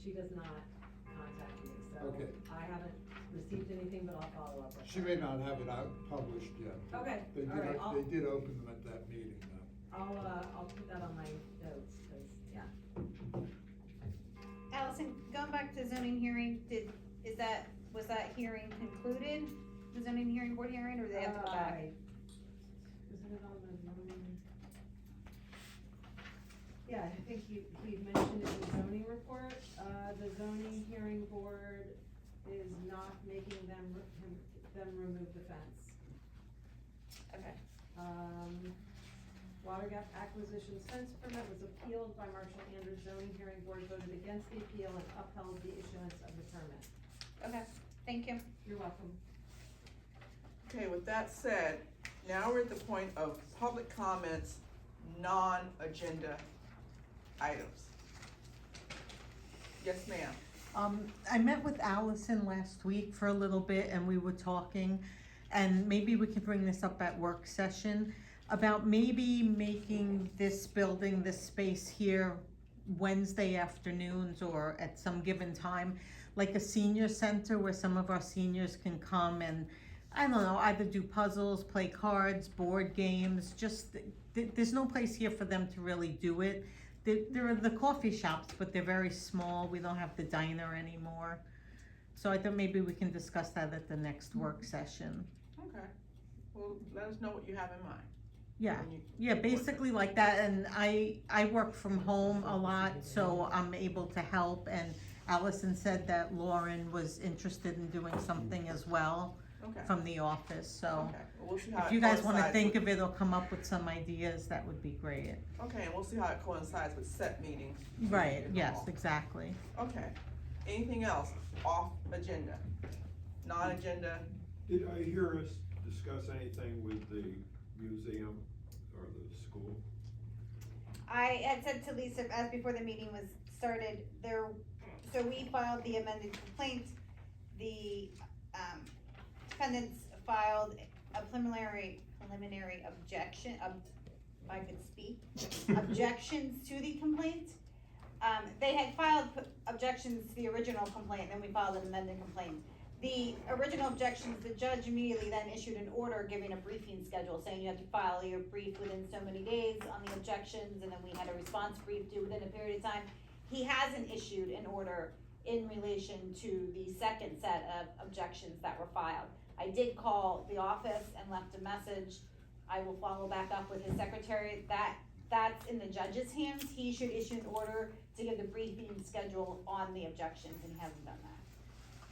she does not contact me, so. Okay. I haven't received anything, but I'll follow up with her. She may not have it out published yet. Okay, They all right, did, they did open them at that meeting though. I'll put that on my notes, cause, yeah. Allison, going back to zoning hearing, was that hearing concluded? The zoning hearing, board hearing, or do they have to go back? Isn't it on the zoning? Yeah, I think he mentioned it in the zoning report, the zoning hearing board is not making them remove the fence. Okay. Water gap acquisition fence permit was appealed by Marshall Andrews. Zoning hearing board voted against the appeal and upheld the issuance of the permit. Okay, thank you. You're welcome. Okay, with that said, now we're at the point of public comments, non-agenda items. Yes, ma'am. I met with Allison last week for a little bit and we were talking, and maybe we could bring this up at work session, about maybe making this building, this space here, Wednesday afternoons or at some given time, like a senior center where some of our seniors can come and, I don't know, either do puzzles, play cards, board games, just, there's no place here for them to really do it. There are the coffee shops, but they're very small, we don't have the diner anymore. So I thought maybe we can discuss that at the next work session. Okay, well, let us know what you have in mind. Yeah, when you- yeah, basically like that, and I work from home a lot, so I'm able to help, and Allison said that Lauren was interested in doing something as well Okay. from the office, so. Okay, well, we'll see how If it you guys wanna coincides think with- of it or come up with some ideas, that would be great. Okay, and we'll see how it coincides with set meetings. Right, in the yes, fall. exactly. Okay, anything else off agenda? Non-agenda, Did I hear us discuss anything with the museum or the school? I had said to Lisa, as before the meeting was started, so we filed the amended complaint. The, defendants filed a preliminary objection, if I could speak, objections to the complaint. They had filed objections to the original complaint, then we filed an amended complaint. The original objections, the judge immediately then issued an order giving a briefing schedule, saying you have to file your brief within so many days on the objections, and then we had a response brief due within a period of time. He hasn't issued an order in relation to the second set of objections that were filed. I did call the office and left a message. I will follow back up with his secretary. That's in the judge's hands. He should issue an order to give the briefing schedule on the objections, and he hasn't done that.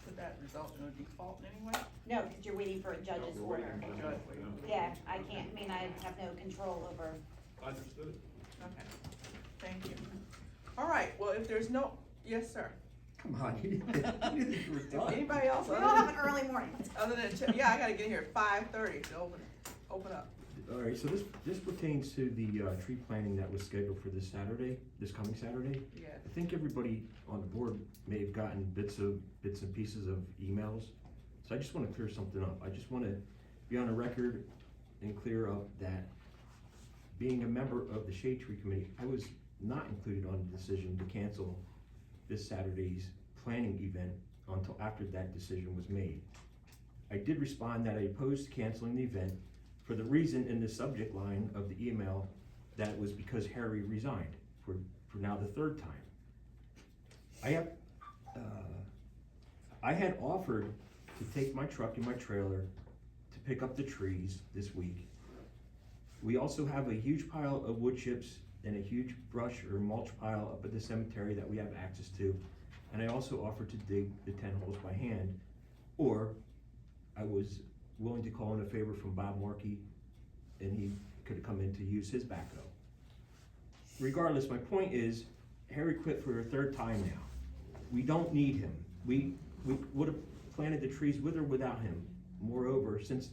could that result in a default in any way? No, because you're waiting for a judge's We're waiting order. for the Judge. judge, Yeah, I can't, I mean, I have no control over. yeah. Understood. Okay, thank you. All right, well, if there's no, yes, sir. Come on, you didn't think you were If done. anybody else, We all have an early morning. other than, yeah, I gotta get here at 5:30 to open up. All right, so this pertains to the tree planting that was scheduled for this Saturday, this coming Saturday. Yeah. I think everybody on the board may have gotten bits and pieces of emails. So I just wanna clear something up. I just wanna be on the record and clear up that being a member of the Shade Tree Committee, I was not included on the decision to cancel this Saturday's planning event until after that decision was made. I did respond that I opposed canceling the event for the reason in the subject line of the email that it was because Harry resigned for now the third time. I had offered to take my truck and my trailer to pick up the trees this week. We also have a huge pile of wood chips and a huge brush or mulch pile up at the cemetery that we have access to. And I also offered to dig the 10 holes by hand, or I was willing to call in a favor from Bob Markey, and he could have come in to use his backhoe. Regardless, my point is, Harry quit for a third time now. We don't need him. We would have planted the trees with or without him, moreover, since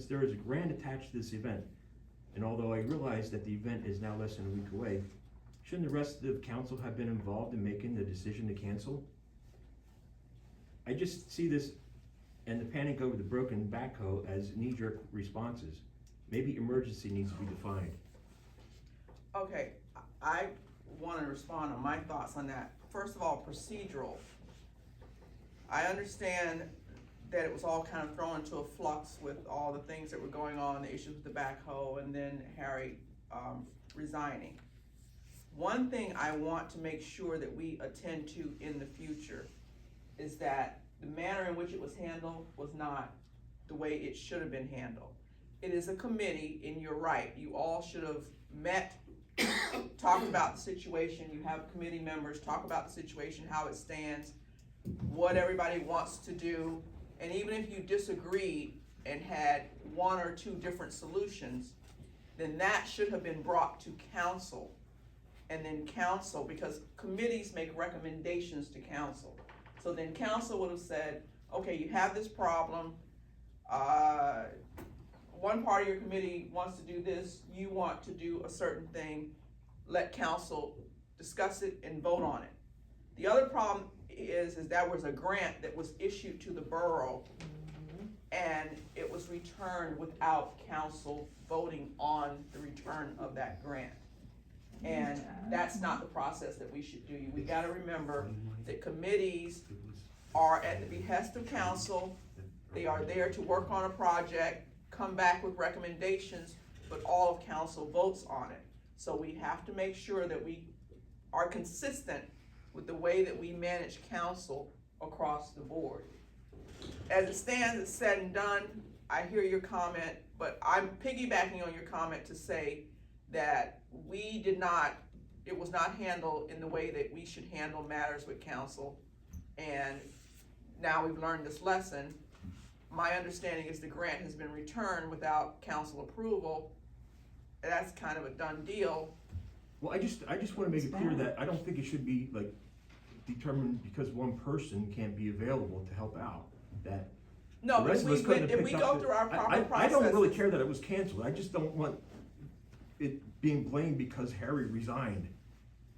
there is a grant attached to this event, and although I realize that the event is now less than a week away, shouldn't the rest of the council have been involved in making the decision to cancel? I just see this and the panic over the broken backhoe as knee-jerk responses. Maybe emergency needs to be defined. Okay, I wanna respond on my thoughts on that. First of all, procedural. I understand that it was all kind of thrown into a flux with all the things that were going on, the issues with the backhoe, and then Harry resigning. One thing I want to make sure that we attend to in the future is that the manner in which it was handled was not the way it should have been handled. It is a committee, and you're right, you all should have met, talked about the situation, you have committee members, talk about the situation, how it stands, what everybody wants to do, and even if you disagreed and had one or two different solutions, then that should have been brought to council. And then council, because committees make recommendations to council. So then council would have said, okay, you have this problem, one part of your committee wants to do this, you want to do a certain thing, let council discuss it and vote on it. The other problem is that was a grant that was issued to the borough, and it was returned without council voting on the return of that grant. And that's not the process that we should do. We gotta remember that committees are at the behest of council. They are there to work on a project, come back with recommendations, but all of council votes on it. So we have to make sure that we are consistent with the way that we manage council across the board. As it stands, it's said and done. I hear your comment, but I'm piggybacking on your comment to say that it was not handled in the way that we should handle matters with council. And now we've learned this lesson. My understanding is the grant has been returned without council approval. That's kind of a done deal. Well, I just wanna make it clear that I don't think it should be like determined because one person can't be available to help out, that No, the but rest of us couldn't have if we picked go up through our proper processes. I don't really care that it was canceled, I just don't want it being blamed because Harry resigned.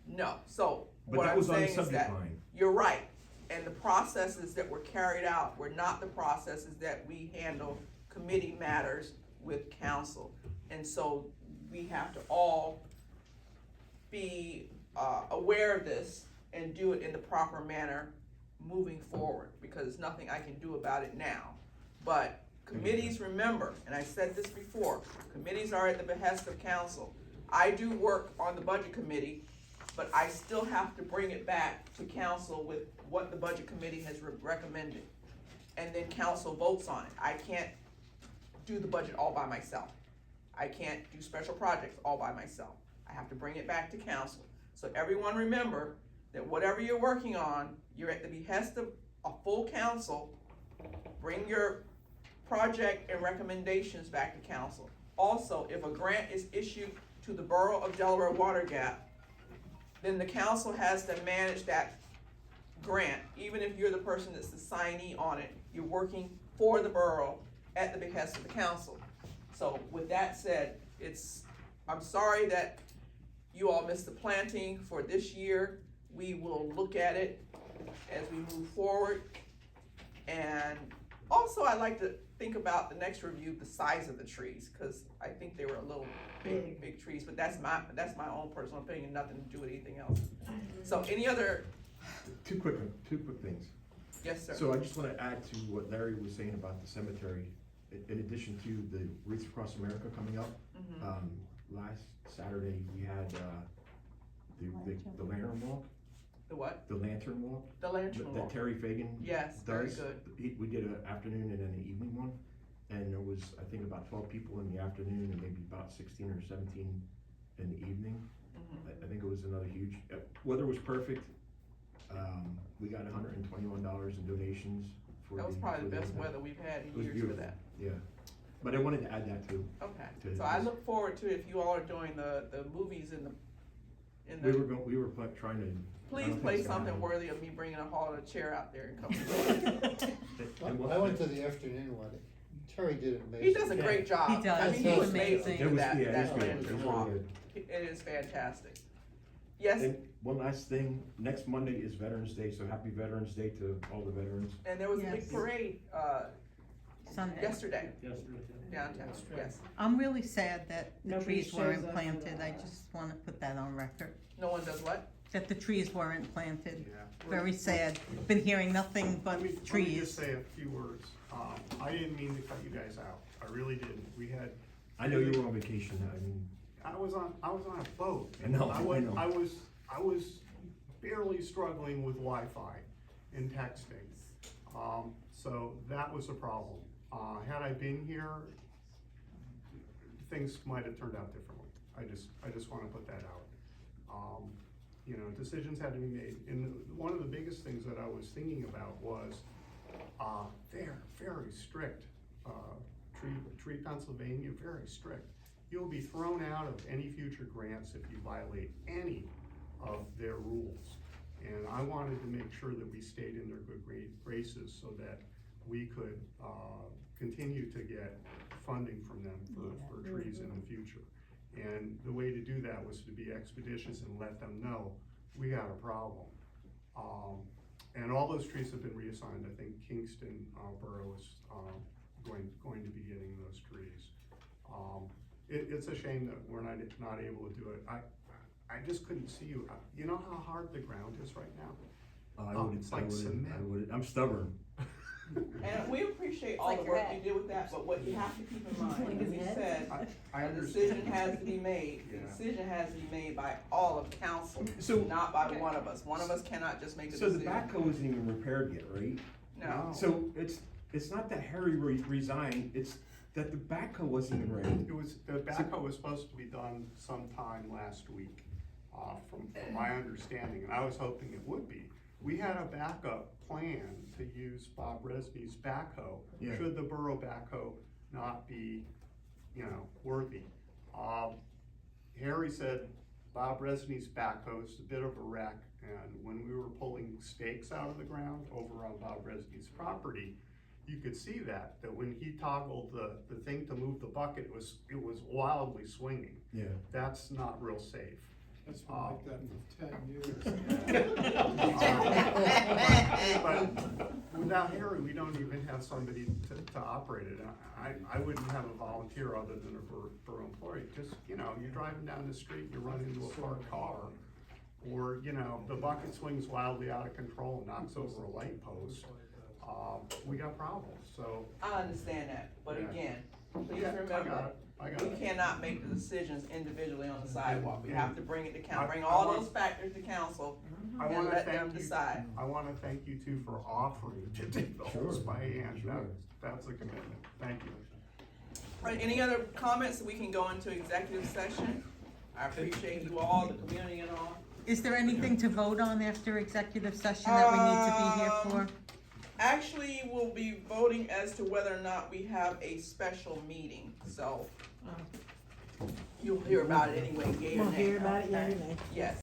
No, so But what that I'm was on the saying is subject that, line. you're right, and the processes that were carried out were not the processes that we handle committee matters with council. And so we have to all be aware of this and do it in the proper manner moving forward, because there's nothing I can do about it now. But committees, remember, and I said this before, committees are at the behest of council. I do work on the budget committee, but I still have to bring it back to council with what the budget committee has recommended. And then council votes on it. I can't do the budget all by myself. I can't do special projects all by myself. I have to bring it back to council. So everyone remember that whatever you're working on, you're at the behest of a full council. Bring your project and recommendations back to council. Also, if a grant is issued to the Borough of Delaware Water Gap, then the council has to manage that grant. Even if you're the person that's the signee on it, you're working for the borough at the behest of the council. So with that said, I'm sorry that you all missed the planting for this year. We will look at it as we move forward. And also I'd like to think about the next review, the size of the trees, because I think they were a little big trees, but that's my own personal opinion, nothing to do with anything else. So any other? Two quick things. Yes, sir. So I just wanna add to what Larry was saying about the cemetery, in addition to the Wreaths Across America coming up. Last Saturday, we had, the lantern walk. The what? The lantern walk. The lantern walk. That Terry Fagan Yes, very does. good. We did an afternoon and an evening one, and there was, I think, about 12 people in the afternoon and maybe about 16 or 17 in the evening. I think it was another huge, weather was perfect. We got $121 in donations for That was probably the best weather we've had in years for that. Yeah, but I wanted to add that too. Okay, so I look forward to if you all are doing the movies in the. We were trying to. Please play something worthy of me bringing a hall and a chair out there and coming. I went to the afternoon one. Terry did it amazing. He does a great job. He does. I mean, He's he was made amazing. to It do was, that, yeah, that it was good. lantern It was walk. really good. It is fantastic. Yes, And one last thing, next Monday is Veterans Day, so happy Veterans Day to all the veterans. and there was a big Yes. parade, Sunday. yesterday downtown, yes. I'm really sad that the Nobody trees weren't shows up for planted, I that. just wanna put that on record, No one does what? that the trees weren't planted. Yeah. Very sad, been hearing nothing but Let me just trees. say a few words. I didn't mean to cut you guys out. I really didn't. We had. I know you were on vacation, I mean, I was on a boat. I know, I I know. was barely struggling with Wi-Fi and texting. So that was a problem. Had I been here, things might have turned out differently. I just wanna put that out. You know, decisions had to be made. And one of the biggest things that I was thinking about was, they're very strict. Tree Pennsylvania, very strict. You'll be thrown out of any future grants if you violate any of their rules. And I wanted to make sure that we stayed in their good graces so that we could, continue to get funding from them for trees in the future. And the way to do that was to be expeditious and let them know, we got a problem. And all those trees have been reassigned. I think Kingston, Borough is, going to be getting those trees. It's a shame that we're not able to do it. I just couldn't see you. You know how hard the ground is right now? It's like cement. I'm stubborn. And we appreciate all like the your work head. you did with that, but what you have to keep in mind, Like as his we head? said, I a understand. decision has to be made. The Yeah. decision has to be made by all of council, So- not by one of us. One of us cannot just make a So the decision. backhoe isn't even repaired yet, right? No. So it's not that Harry resigned, it's that the backhoe wasn't even ready. The backhoe was supposed to be done sometime last week, from my understanding, and I was hoping it would be. We had a backup plan to use Bob Resney's backhoe, Yeah. should the borough backhoe not be, worthy. Harry said Bob Resney's backhoe is a bit of a wreck, and when we were pulling stakes out of the ground over on Bob Resney's property, you could see that when he toggled the thing to move the bucket, it was wildly swinging. Yeah. That's not real safe. That's been like that for 10 years. But without Harry, we don't even have somebody to operate it. I wouldn't have a volunteer other than a borough employee. Just, you're driving down the street, you run into a parked car, or, the bucket swings wildly out of control and knocks over a light post. We got problems, so. I understand that, but Yeah. again, please Yeah, remember, I got we it. cannot make the decisions individually on the sidewalk. We have to bring it to council, I- bring I all want- those factors to council I and wanna let them thank you. decide. I wanna thank you too for offering to take the Sure, hose by hand. sure. That's a commitment. Thank you. Right, any other comments? We can go into executive session. I appreciate you all, the community and all. Is there anything to vote on after executive session that we need to be here for? Actually, we'll be voting as to whether or not we have a special meeting, so you'll hear about it anyway, yea or nay. We'll hear about it, yeah, or nay. Yes.